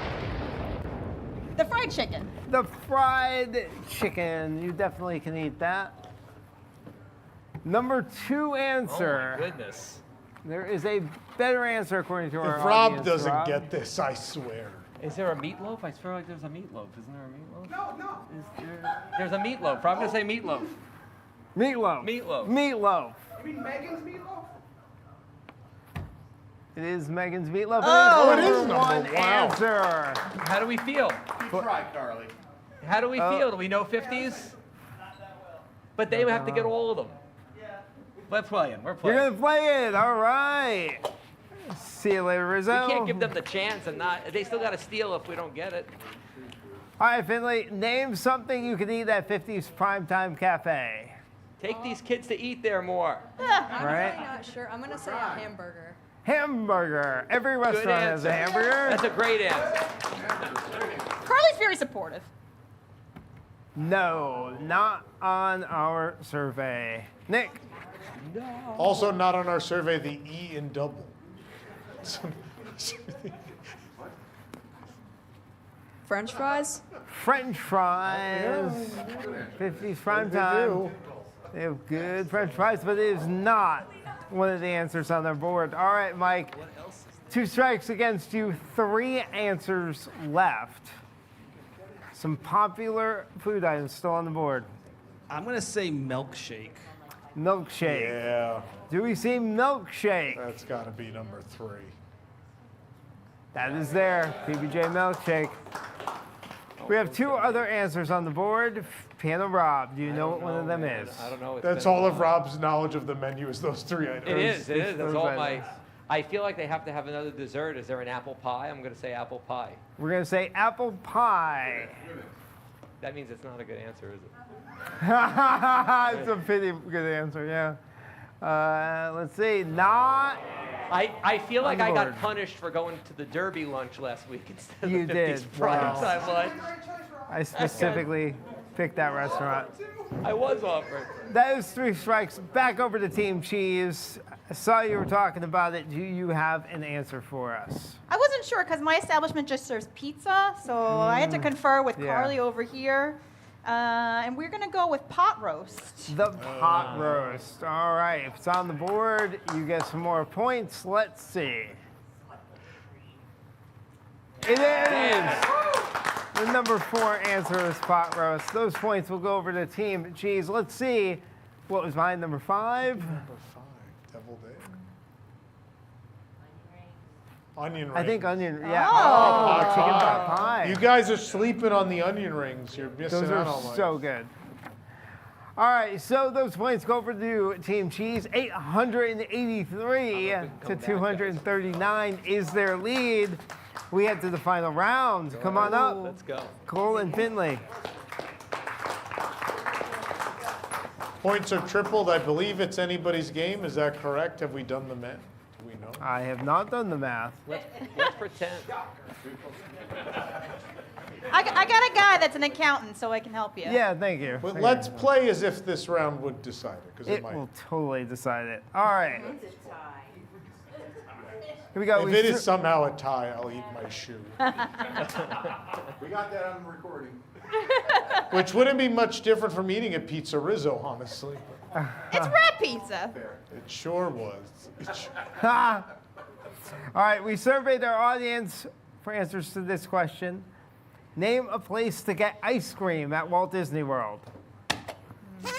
The fried chicken. The fried chicken. You definitely can eat that. Number 2 answer. Oh my goodness. There is a better answer according to our If Rob audience. doesn't Rob. get this, I swear. Is there a meatloaf? I feel like there's a meatloaf. Isn't there a meatloaf? No. There's a meatloaf. I'm gonna say meatloaf. Meatloaf. Meatloaf. Meatloaf. You mean Megan's meatloaf? It is Megan's meatloaf. Oh, it it is is number number 1 wow. answer. How do we feel? Try, Carly. How do we feel? Do we know 50s? But they would have to get all of them. We're playing. We're You're playing. going to play it. All right. See you later, Rizzo. We can't give them the chance and not. They still got to steal if we don't get it. All right, Finley, name something you could eat at 50's Primetime Cafe. Take these kids to eat there more. I'm Right. really not sure. I'm going to say a hamburger. Hamburger. Every restaurant has a answer. hamburger. That's a great answer. Carly's very supportive. No, not on our survey. Nick. Also not on our survey, the E in double. French fries? French fries. 50's Primetime. They have good French fries, but it is not one of the answers on their board. All right, Mike. 2 strikes against you, 3 answers left. Some popular food items still on the board. I'm going to say milkshake. Milkshake. Yeah. Do we see milkshake? That's got to be number 3. That is there. PBJ milkshake. We have 2 other answers on the board. Piano Rob, do you know what one of them is? I don't know. That's all of Rob's knowledge of the menu is those 3 items. It is. That's those all items. I feel like they have to have another dessert. Is there an apple pie? I'm going to say apple pie. We're going to say apple pie. That means it's not a good answer, is it? It's a pretty good answer, yeah. Let's see. Not. I feel like I got Lord. punished for going to the Derby lunch last week instead of You the 50s did. prime Wow. time lunch. I specifically picked that restaurant. I was offered. That is 3 strikes. Back over to Team Cheese. I saw you were talking about it. Do you have an answer for us? I wasn't sure because my establishment just serves pizza, so I had to confer with yeah. Carly over here. And we're going to go with pot roast. The pot roast. All right. If it's on the board, you get some more points. Let's see. It is! The number 4 answer is pot roast. Those points will go over to Team Cheese. Let's see. What was mine? Number 5? Number 5, deviled egg. Onion rings. I think onion. Yeah. Oh, Chicken pot pie. You guys are sleeping on the onion rings. You're missing Those out are on life. so good. All right, so those points go over to Team Cheese. 883 to 239 is their lead. We head to the final round. Come on up. Let's go. Cole and Finley. Points are tripled. I believe it's anybody's game. Is that correct? Have we done the math? Do we know? I have not done the math. Let's pretend. I got a guy that's an accountant, so I can help you. Yeah, thank you. But let's play as if this round would decide it, because it It might. will totally decide it. All right. Here we go. If it is somehow a tie, I'll eat my shoe. We got that on recording. Which wouldn't be much different from eating a pizza Rizzo, honestly. It's rat pizza. It sure was. All right, we surveyed our audience for answers to this question. Name a place to get ice cream at Walt Disney World. The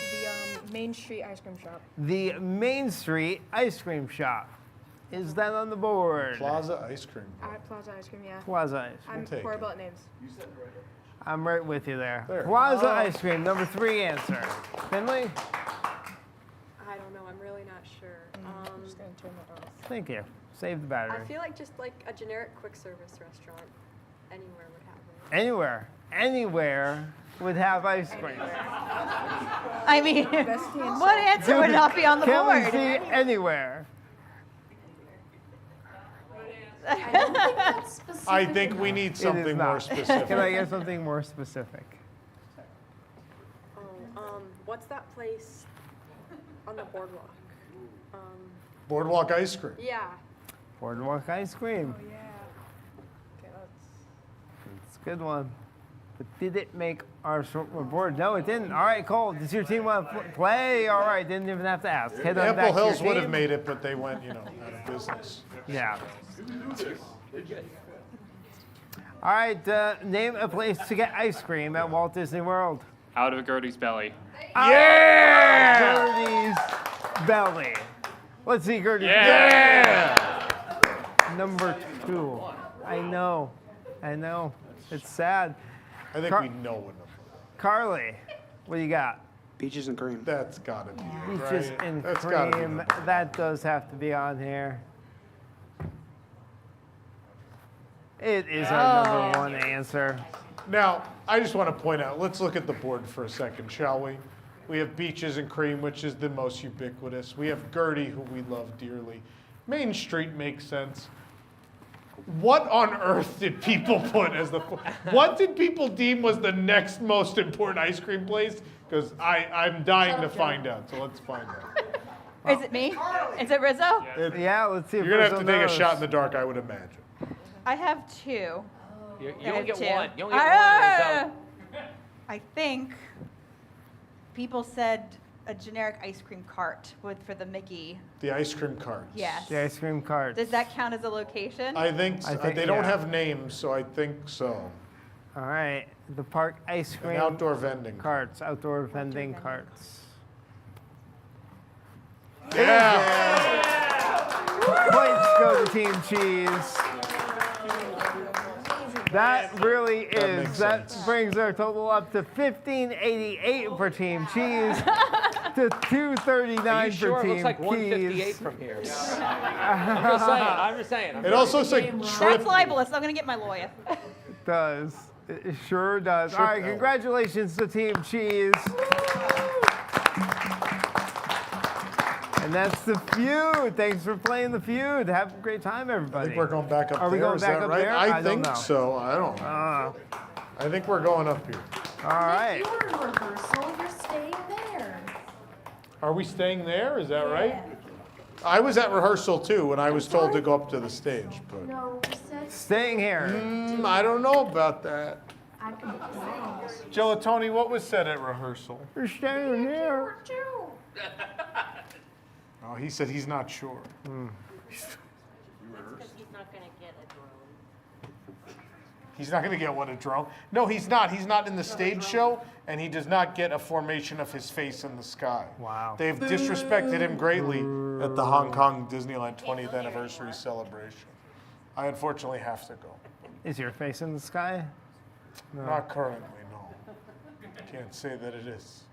Main Street ice cream shop. The Main Street ice cream shop. Is that on the board? Plaza ice cream. Plaza ice cream, yeah. Plaza ice cream. I'm Take horrible it. at names. I'm right with you there. There. Plaza Oh. ice cream, number 3 answer. Finley? I don't know. I'm really not sure. I'm just going to turn that off. Thank you. Save the battery. I feel like just like a generic quick service restaurant anywhere would have it. Anywhere would have ice cream. I mean, what answer would not be on the Can board? we see anywhere? I think we need It is something more not. specific. Can I get something more specific? What's that place on the boardwalk? Boardwalk ice cream. Yeah. Boardwalk ice cream. Oh, yeah. Okay, It's a good one. But did it make our board? No, it didn't. All right, Cole, does your team want to play? All right, didn't even have to ask. Head on back Ample to your Hills would have team. made it, but they went, out of business. Yeah. All right, name a place to get ice cream at Walt Disney World. Out of Gertie's belly. Yeah! Gertie's Belly. Let's see Gertie's Yeah! Belly. Number 2. I know. It's sad. I think we know enough. Carly, what do you got? Peaches and cream. That's gotta be Peaches right? and That's gotta be cream. number one. That does have to be on here. It is our number one answer. Now, I just want to point out, let's look at the board for a second, shall we? We have Beaches and Cream, which is the most ubiquitous. We have Gertie, who we love dearly. Main Street makes sense. What on earth did people put as the... What did people deem was the next most important ice cream place? Because I'm dying to find out, so let's find out. Is it me? Is it Rizzo? Yeah, let's see if You're going to have to Rizzo take a knows. shot in the dark, I would imagine. I have two. You I only have get two. one. You only get one. Rizzo. I think people said a generic ice cream cart for the Mickey. The ice cream carts. Yes. The ice cream cart. Does that count as a location? I think so. They don't have names, so I think so. All right, the park ice cream. And outdoor vending. Carts, outdoor vending carts. Yeah. Points go to Team Cheese. That really is. That brings our total up to $15.88 for Team Cheese, to $2.39 Are you sure? for It Team looks like 158 Keys. from here. I'm just saying. It also looks like That's libelous. I'm going to get my lawyer. It does. It sure does. All right, congratulations to Team Cheese. And that's the feud. Thanks for playing the feud. Have a great time, everybody. I think we're going back up there. Are we going Is back that up right? there? I don't think know. so. I don't know. I think we're going up here. All right. You were in rehearsal. You're staying there. Are we staying there? Is that right? I was at rehearsal too when I was told to go up to the stage. But No, you said Staying here. I don't know about that. I can Gelatoni, what was said at rehearsal? You're staying here. Oh, he said he's not sure. He's not going to get a drone. He's not going to get what, a drone? No, he's not. He's not in the stage show, and he does not get a formation of his face in the sky. Wow. They've disrespected him greatly at the Hong Kong Disneyland 20th anniversary celebration. I unfortunately have to go. Is your face in the sky? No. Not currently, no. Can't say that it is.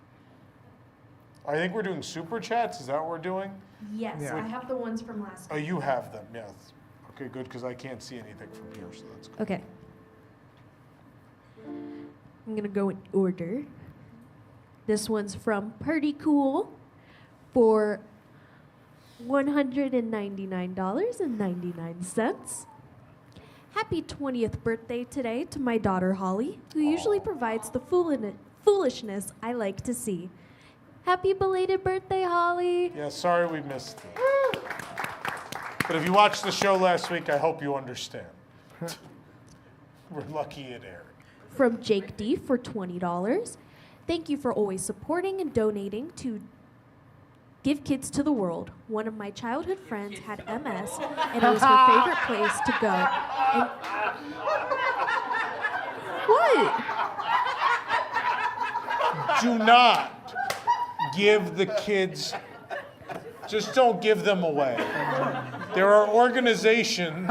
I think we're doing super chats. Is that what we're doing? Yes, Yeah. I have the ones from last Oh, week. you have them, yes. Okay, good, because I can't see anything from here, so that's good. Okay. I'm going to go in order. This one's from Pretty Cool for $199.99. Happy 20th birthday today to my daughter Holly, who usually provides the foolishness I like to see. Happy belated birthday, Holly. Yeah, sorry we missed it. But if you watched the show last week, I hope you understand. We're lucky it aired. From Jake D for $20. Thank you for always supporting and donating to Give Kids to the World. One of my childhood friends had MS, and it was her favorite place to go. And what? Do not give the kids, just don't give them away. There are organizations,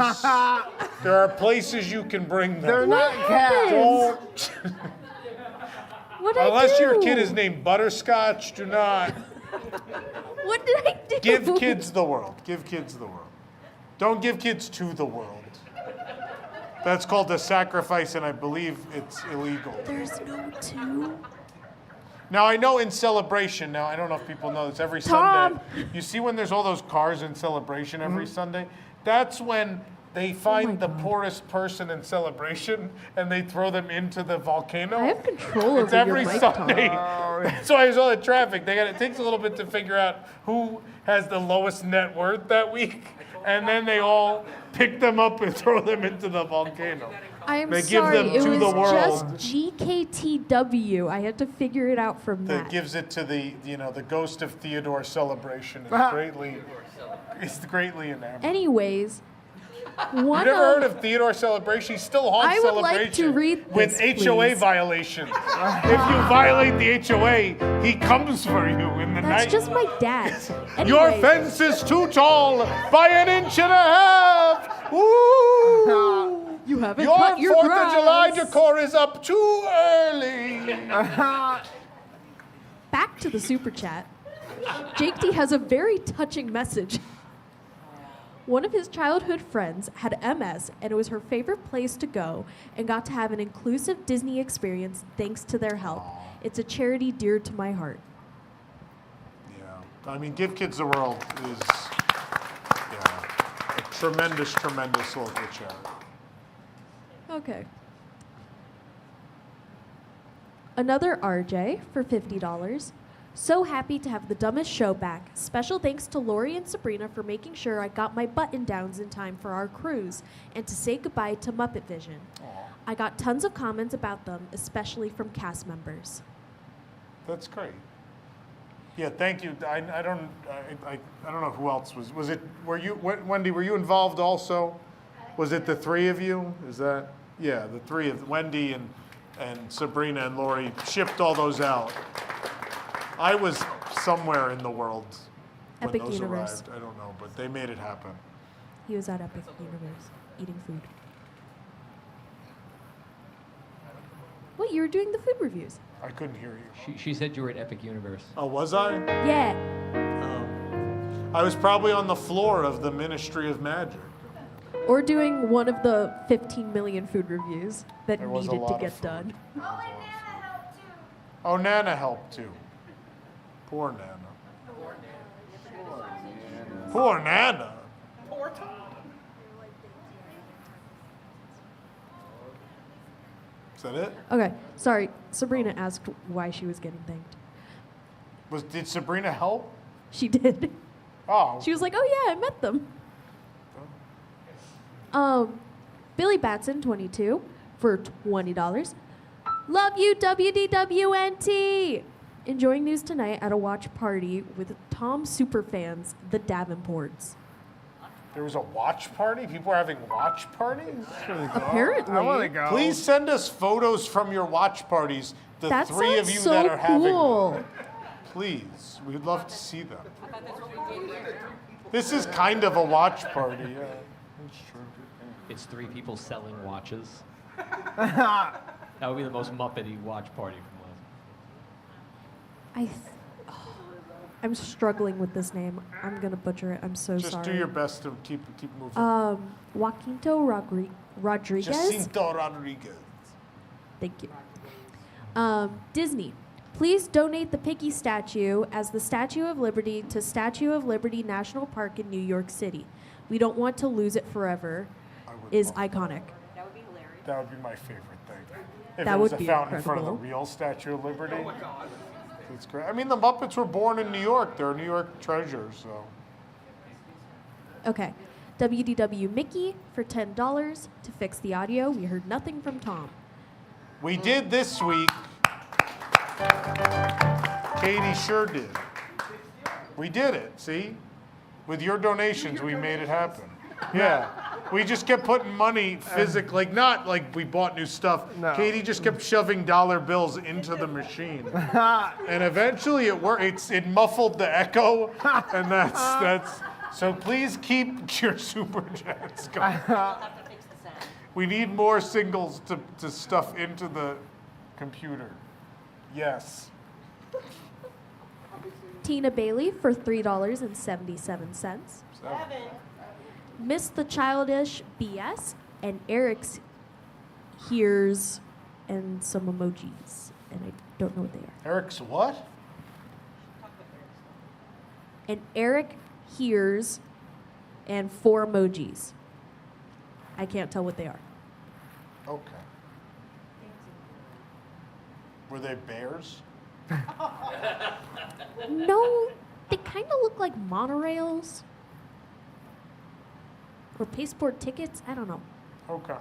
there are places you can bring them. They're not cats. Don't. What did Unless I do? your kid is named Butterscotch, do not. What did I do? Give kids the world. Give kids the world. Don't give kids to the world. That's called a sacrifice, and I believe it's illegal. There's no two. Now, I know in Celebration, now I don't know if people know this, every Tom. Sunday, you see when there's all those cars in Celebration every Sunday? That's when they find the poorest person in Celebration and they throw them into the volcano. I have control It's over every your mic, Sunday. Tom. That's why there's all the traffic. It takes a little bit to figure out who has the lowest net worth that week, and then they all pick them up and throw them into the volcano. I am They give sorry, them it to was the world. just GKTW. I had to figure it out from That that. gives it to the ghost of Theodore Celebration is greatly enamored. Anyways, You one never heard of Theodore Celebration? He still haunts I would Celebration like to read with this, HOA please. violations. If you violate the HOA, he comes for you in the That's night. just my dad. Your Anyways, fence is too tall by 1.5 inches. Woo! You haven't Your cut your 4th grass. of July decor is up too early. Back to the super chat. Jake D has a very touching message. One of his childhood friends had MS, and it was her favorite place to go and got to have an inclusive Disney experience thanks to their help. It's a charity dear to my heart. I mean, Give Kids the World is a tremendous, tremendous local charity. Okay. Another RJ for $50. So happy to have the dumbest show back. Special thanks to Lori and Sabrina for making sure I got my button downs in time for our cruise and to say goodbye to MuppetVision. I got tons of comments about them, especially from cast members. That's great. Yeah, thank you. I don't know who else was it? Were you, Wendy? Were you involved also? Was it the three of you? Is that? Yeah, the three of Wendy and Sabrina and Lori shipped all those out. I was somewhere in the world when Epic those Universe. arrived. I don't know, but they made it happen. He was at Epic Universe eating food. What, you were doing the food reviews? I couldn't hear you. She said you were at Epic Universe. Oh, was I? Yeah. I was probably on the floor of the Ministry of Magic. Or doing one of the 15 million food reviews that There was a needed to lot of get food. done. Oh, Nana helped too. Poor Nana. Poor Nana. Is that it? Okay, sorry. Sabrina asked why she was getting thanked. Did Sabrina help? She did. Oh. She was like, "Oh yeah, I met them." Billy Batson, 22, for $20. Love you, WDWNT. Enjoying news tonight at a watch party with Tom superfans, the Davenports. There was a watch party? People are having watch parties? Apparently. I wanna go. Please send us photos from your watch parties, the That three of sounds you so that are having cool. them. Please, we'd love to see them. This is kind of a watch party, yeah. That's true. It's three people selling watches. That would be the most Muppety watch party from last. I'm struggling with this name. I'm gonna butcher it. I'm so Just sorry. do your best to keep moving. Joaquinto Rodriguez. Jacinto Rodriguez. Thank you. Disney, please donate the Piggy statue as the Statue of Liberty to Statue of Liberty National Park in New York City. We don't want to lose it forever. Is iconic. That would be hilarious. That would be my favorite thing. If That it was would a be fountain in front of incredible. the real Statue of Liberty. Oh my God. It's great. I mean, the Muppets were born in New York. They're New York treasures, so. Okay. WDW Mickey for $10 to fix the audio. We heard nothing from Tom. We did this week. Katie sure did. We did it, see? With your donations, we made it happen. Yeah. We just kept putting money physically, like not like we bought new stuff. No. Katie just kept shoving dollar bills into the machine. And eventually it worked. It muffled the echo, and that's. So please keep your super chats going. We need more singles to stuff into the computer. Yes. Tina Bailey for $3.77. Miss the Childish BS and Eric's hears and some emojis. And I don't know what they are. Eric's what? And Eric hears and 4 emojis. I can't tell what they are. Okay. Were they bears? No, they kind of look like monorails. Or passport tickets. I don't know. Okay.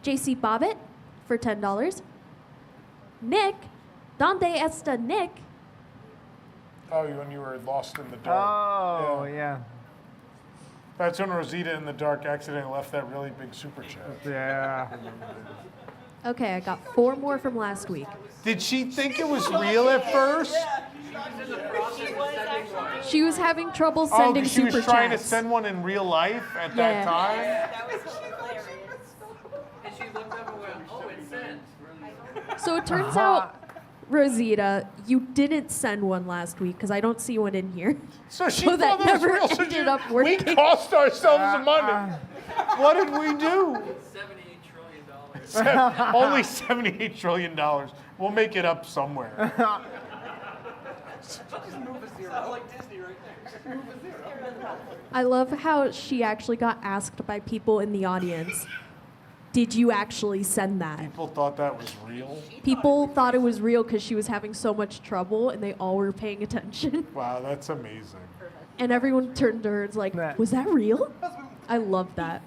JC Bobbitt for $10. Nick, donde está Nick? Oh, when you were lost in the dark. Oh, yeah. That's when Rosita in the dark accidentally left that really big super chat. Yeah. Okay, I got 4 more from last week. Did she think it was real at first? She was having trouble Oh, sending 'cause she super was trying to chats. send one in real life at Yeah. that time? That was hilarious. And she looked up and went, oh, it's sent. So it turns out Rosita, you didn't send one last week because I don't see one in here. So she So that thought that was never real. So ended up working. We cost ourselves money. What did we do? $78 trillion. Only $78 trillion. We'll make it up somewhere. Just move a zero. Sounds like Disney right there. Just move a zero. I love how she actually got asked by people in the audience, did you actually send that? People thought that was real. People thought it was real because she was having so much trouble and they all were paying attention. Wow, that's amazing. And everyone turned to her and was like, was that real? I love that.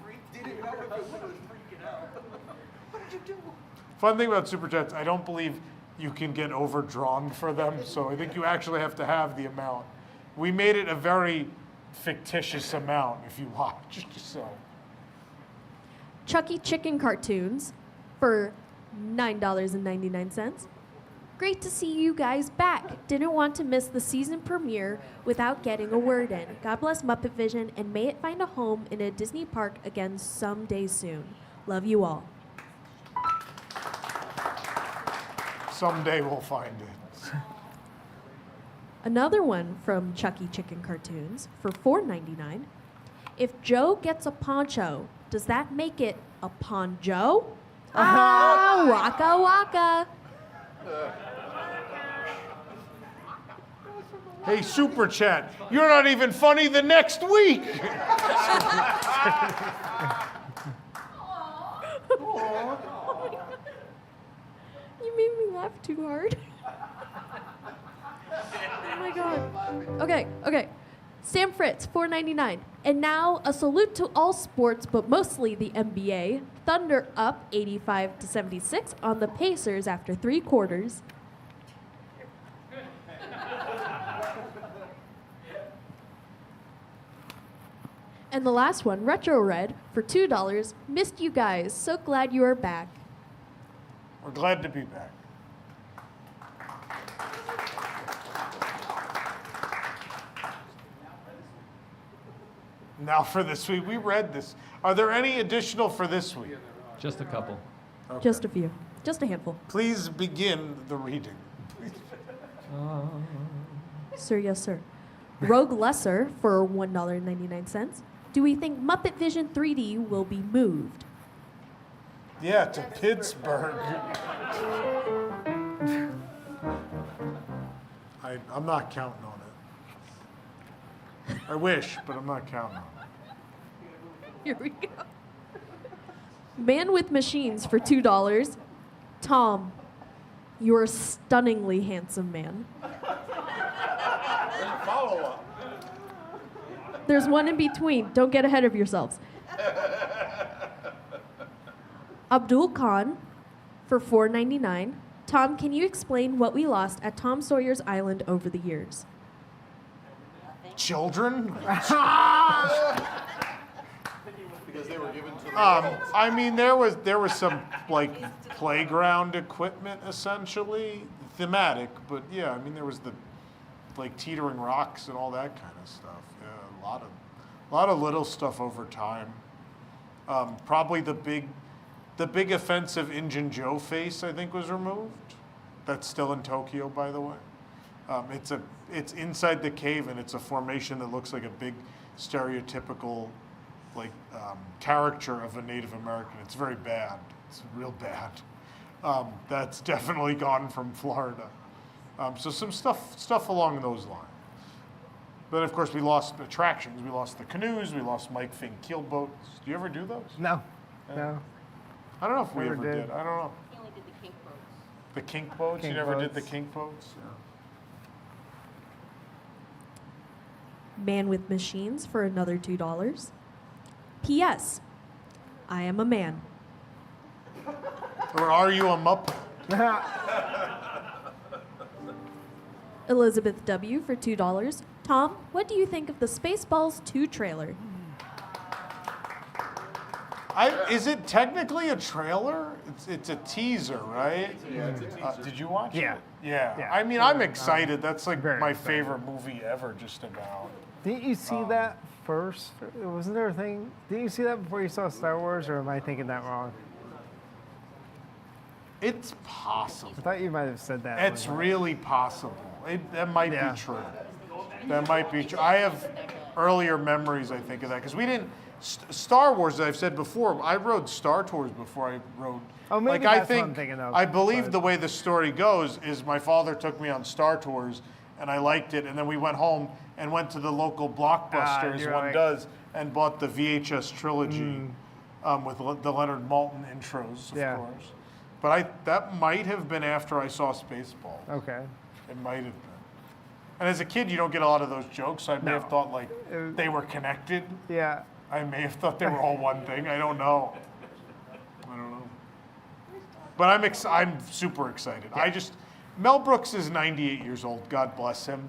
Fun thing about Super Chats, I don't believe you can get overdrawn for them, so I think you actually have to have the amount. We made it a very fictitious amount if you watch, so. Chucky Chicken Cartoons for $9.99. Great to see you guys back. Didn't want to miss the season premiere without getting a word in. God bless MuppetVision and may it find a home in a Disney park again someday soon. Love you all. Someday we'll find it. Another one from Chucky Chicken Cartoons for $4.99. If Joe gets a poncho, does that make it a ponjo? Ah, waka waka. Hey, Super Chat, you're not even funny the next week. You made me laugh too hard. Oh my god. Okay. Sam Fritz, $4.99. And now a salute to all sports, but mostly the NBA. Thunder up 85-76 on the Pacers after 3 quarters. And the last one, Retro Red, for $2. Missed you guys. So glad you are back. We're glad to be back. Now for this week, we read this. Are there any additional for this week? Just a couple. Okay. Just a few. Just a handful. Please begin the reading. Sir, yes, sir. Rogue Lesser for $1.99. Do we think MuppetVision 3D will be moved? Yeah, to Pittsburgh. I'm not counting on it. I wish, but I'm not counting on it. Here we go. Man with Machines for $2. Tom, you're a stunningly handsome man. Follow up. There's one in between. Don't get ahead of yourselves. Abdul Khan for $4.99. Tom, can you explain what we lost at Tom Sawyer's Island over the years? Children? Because they were given to the I mean, there was some like playground equipment essentially, thematic, but yeah, I mean there was the like teetering rocks and all that kind of stuff. Yeah, a lot of little stuff over time. Probably the big offensive Injun Joe face I think was removed. That's still in Tokyo, by the way. It's inside the cave and it's a formation that looks like a big stereotypical like caricature of a Native American. It's very bad. It's real bad. That's definitely gone from Florida. So some stuff along those lines. But of course we lost attractions. We lost the canoes. We lost Mike Fink keelboats. Do you ever do those? No. No. I don't know if we Never ever did. did. I don't know. He only did the kink boats. The kink boats? Kink You never did boats. the kink boats? Man with Machines for another $2. P.S. I am a man. Or are you a Muppet? Elizabeth W. for $2. Tom, what do you think of the Spaceballs 2 trailer? Is it technically a trailer? It's a teaser, right? Yeah, it's a teaser. Did you watch Yeah. it? Yeah. Yeah. I mean, I'm excited. That's like Very my excited. favorite movie ever, just about. Didn't you see that first? Wasn't there a thing? Didn't you see that before you saw Star Wars, or am I thinking that wrong? It's possible. I thought you might have said that. It's really possible. That might be true. That might be true. I have earlier memories, I think, of that. Because we didn't... Star Wars, as I've said before, I rode Star Tours before I rode... Oh, maybe like, that's what I'm thinking of. I believe the way the story goes is my father took me on Star Tours, and I liked it, and then we went home and went to the local Blockbuster, as one does, and bought the VHS trilogy with the Leonard Maltin intros, of course. But that might have been after I saw Spaceballs. Okay. It might have been. And as a kid, you don't get a lot of those jokes, so I may have thought, like, they were connected. Yeah. I may have thought they were all one thing. I don't know. But I'm super excited. Yeah. Mel Brooks is 98 years old. God bless him.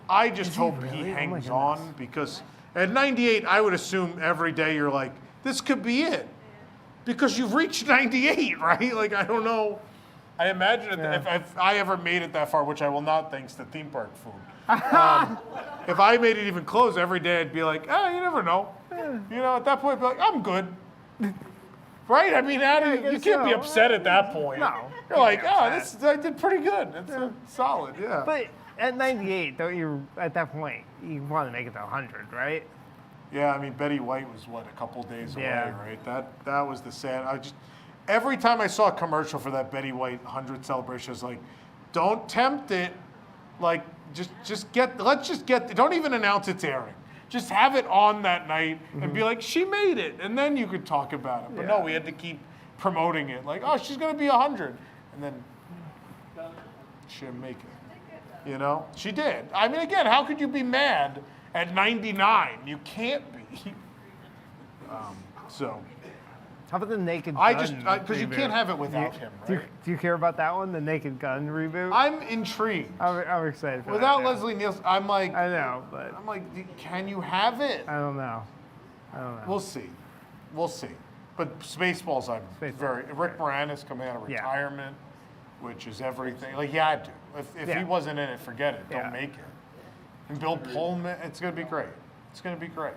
I just hope he hangs on, because at 98, I would assume every day you're like, this could be it. Because you've reached 98, right? Like, I don't know. I imagine if I ever made it that far, which I will not thanks to theme park food. If I made it even close, every day I'd be like, you never know. You know, at that point, I'd be like, I'm good. Right? I mean, you can't be upset at that point. No. You're like, I did pretty good. It's solid, yeah. But at 98, don't you, at that point, you want to make it to 100, right? Yeah, I mean, Betty White was, a couple days away, right? That was the sad, every time I saw a commercial for that Betty White 100 celebration, I was like, don't tempt it. Like, let's just get, don't even announce it's airing. Just have it on that night and be like, she made it. And then you could talk about it. But no, we had to keep promoting it. Like, she's going to be 100. And then she didn't make it. You know? She did. I mean, again, how could you be mad at 99? You can't be. How about the Naked Gun? Because you can't have it without him, right? Do you care about that one, the Naked Gun reboot? I'm intrigued. I'm excited for Without that. Leslie Nielsen, I'm like... I know, but... I'm like, can you have it? I don't know. We'll see. But Spaceballs, Rick Moranis coming out of retirement, which is everything. Like, he had to. If he wasn't in it, forget it. Don't make it. And Bill Pullman, it's going to be great. It's going to be great.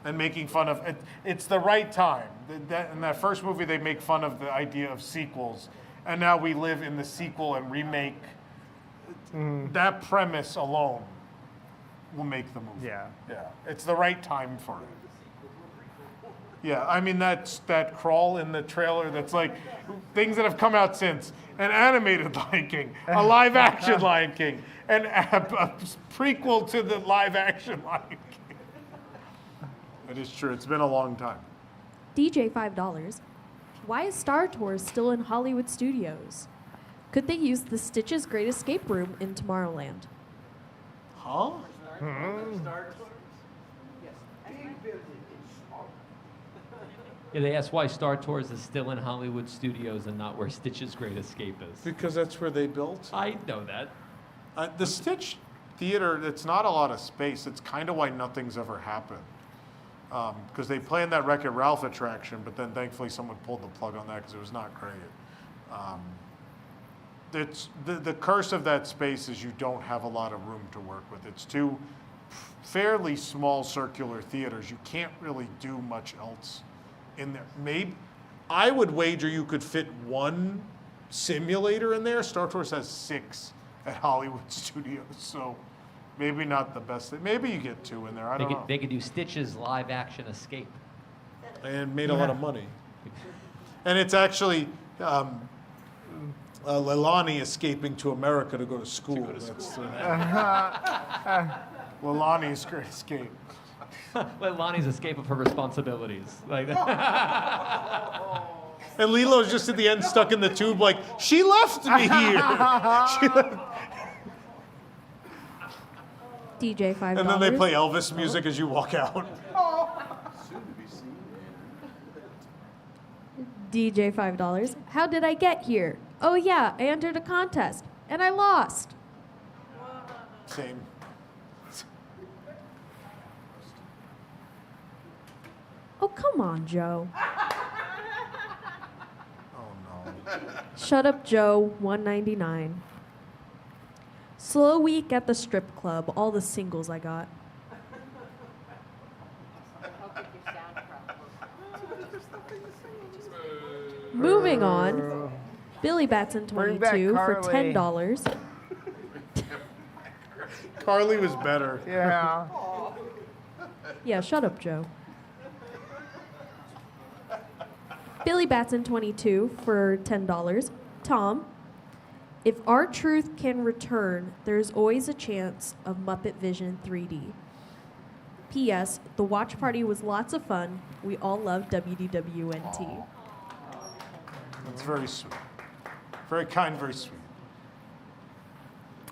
And making fun of it. It's the right time. In that first movie, they make fun of the idea of sequels. And now we live in the sequel and remake. That premise alone will make the movie. Yeah. It's the right time for it. Yeah, I mean, that crawl in the trailer that's like things that have come out since. An animated Lion King, a live-action Lion King, and a prequel to the live-action Lion King. It is true. It's been a long time. DJ $5. Why is Star Tours still in Hollywood studios? Could they use the Stitch's Great Escape Room in Tomorrowland? Huh? Yeah, they asked why Star Tours is still in Hollywood studios and not where Stitch's Great Escape is. Because that's where they built. I know that. The Stitch Theater, it's not a lot of space. It's kind of why nothing's ever happened. Because they planned that Wreck-It Ralph attraction, but then thankfully someone pulled the plug on that because it was not great. It's the curse of that space is you don't have a lot of room to work with. It's two fairly small circular theaters. You can't really do much else in there. Maybe I would wager you could fit one simulator in there. Star Tours has 6 at Hollywood Studios, so maybe not the best thing. Maybe you get 2 in there. I don't know. They could do Stitch's live-action Escape. And made a lot of money. And it's actually Leilani escaping to America to go to school. Leilani's Great Escape. Leilani's escape of her responsibilities. Like that. And Lilo's just at the end stuck in the tube like, she left me here. DJ $5. And then they play Elvis music as you walk out. DJ $5. How did I get here? Oh yeah, I entered a contest and I lost. Same. Oh, come on, Joe. Oh no. Shut up, Joe, $1.99. Slow week at the strip club, all the singles I got. Moving on, Billy Batson Bring back 22 for Carly. $10. Carly was better. Yeah. Yeah, shut up, Joe. Billy Batson 22 for $10. Tom, if our truth can return, there's always a chance of MuppetVision 3D. P.S. The watch party was lots of fun. We all love WDWNT. That's very sweet. Very kind, very sweet.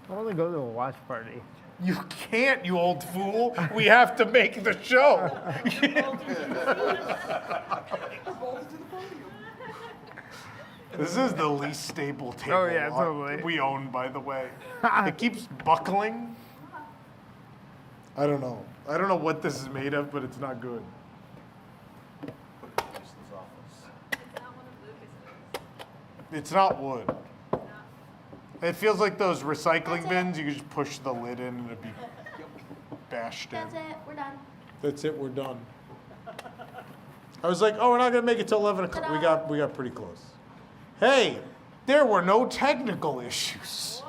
I want to go to a watch party. You can't, you old fool. We have to make the show. This is the least stable table Oh, yeah, totally. we own, by the way. It keeps buckling. I don't know. I don't know what this is made of, but it's not good. It's not wood. It feels like those recycling bins. You can just push the lid in and it'd be bashed in. That's it. We're done. That's it. We're done. I was like, oh, we're not gonna make it till 11 o'clock. We got pretty close. Hey, there were no technical issues.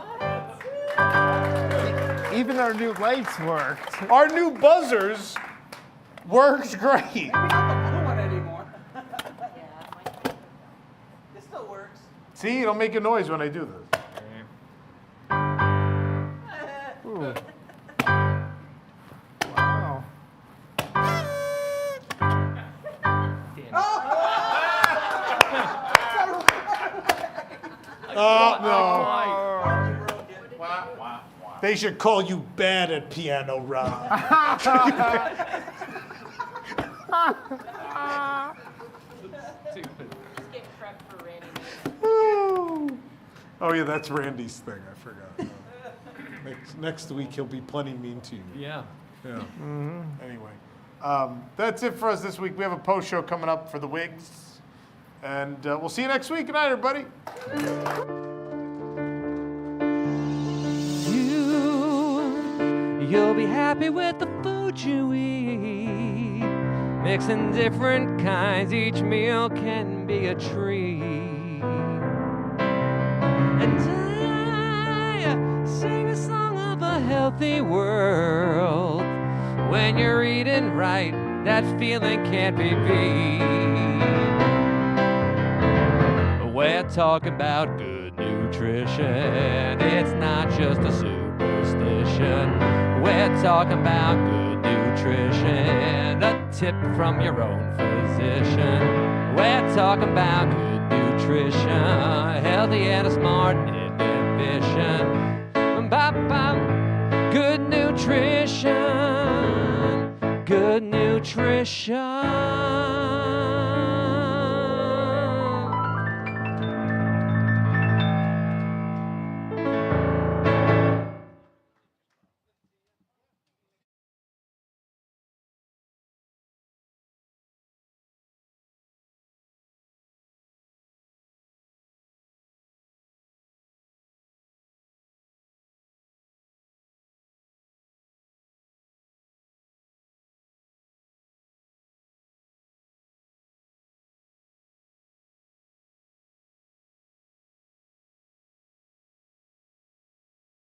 Even our new lights worked. Our new buzzers worked great. Maybe not the blue one anymore. It still works. See, it'll make a noise when I do this. Ooh. Wow. Oh, no. They should call you bad at piano, Rob. Oh, yeah, that's Randy's thing. I forgot. Next week, he'll be plenty mean to you. Yeah. Yeah. Mm-hmm. Anyway, that's it for us this week. We have a post show coming up for the Wigs. And we'll see you next week. Good night, everybody. You'll be happy with the food you eat. Mixing different kinds, each meal can be a treat. And I sing a song of a healthy world. When you're eating right, that feeling can't be beat. We're talking about good nutrition. It's not just a superstition. We're talking about good nutrition, a tip from your own physician. We're talking about good nutrition, healthy and a smart inhibition. Ba-bam, good nutrition, good nutrition.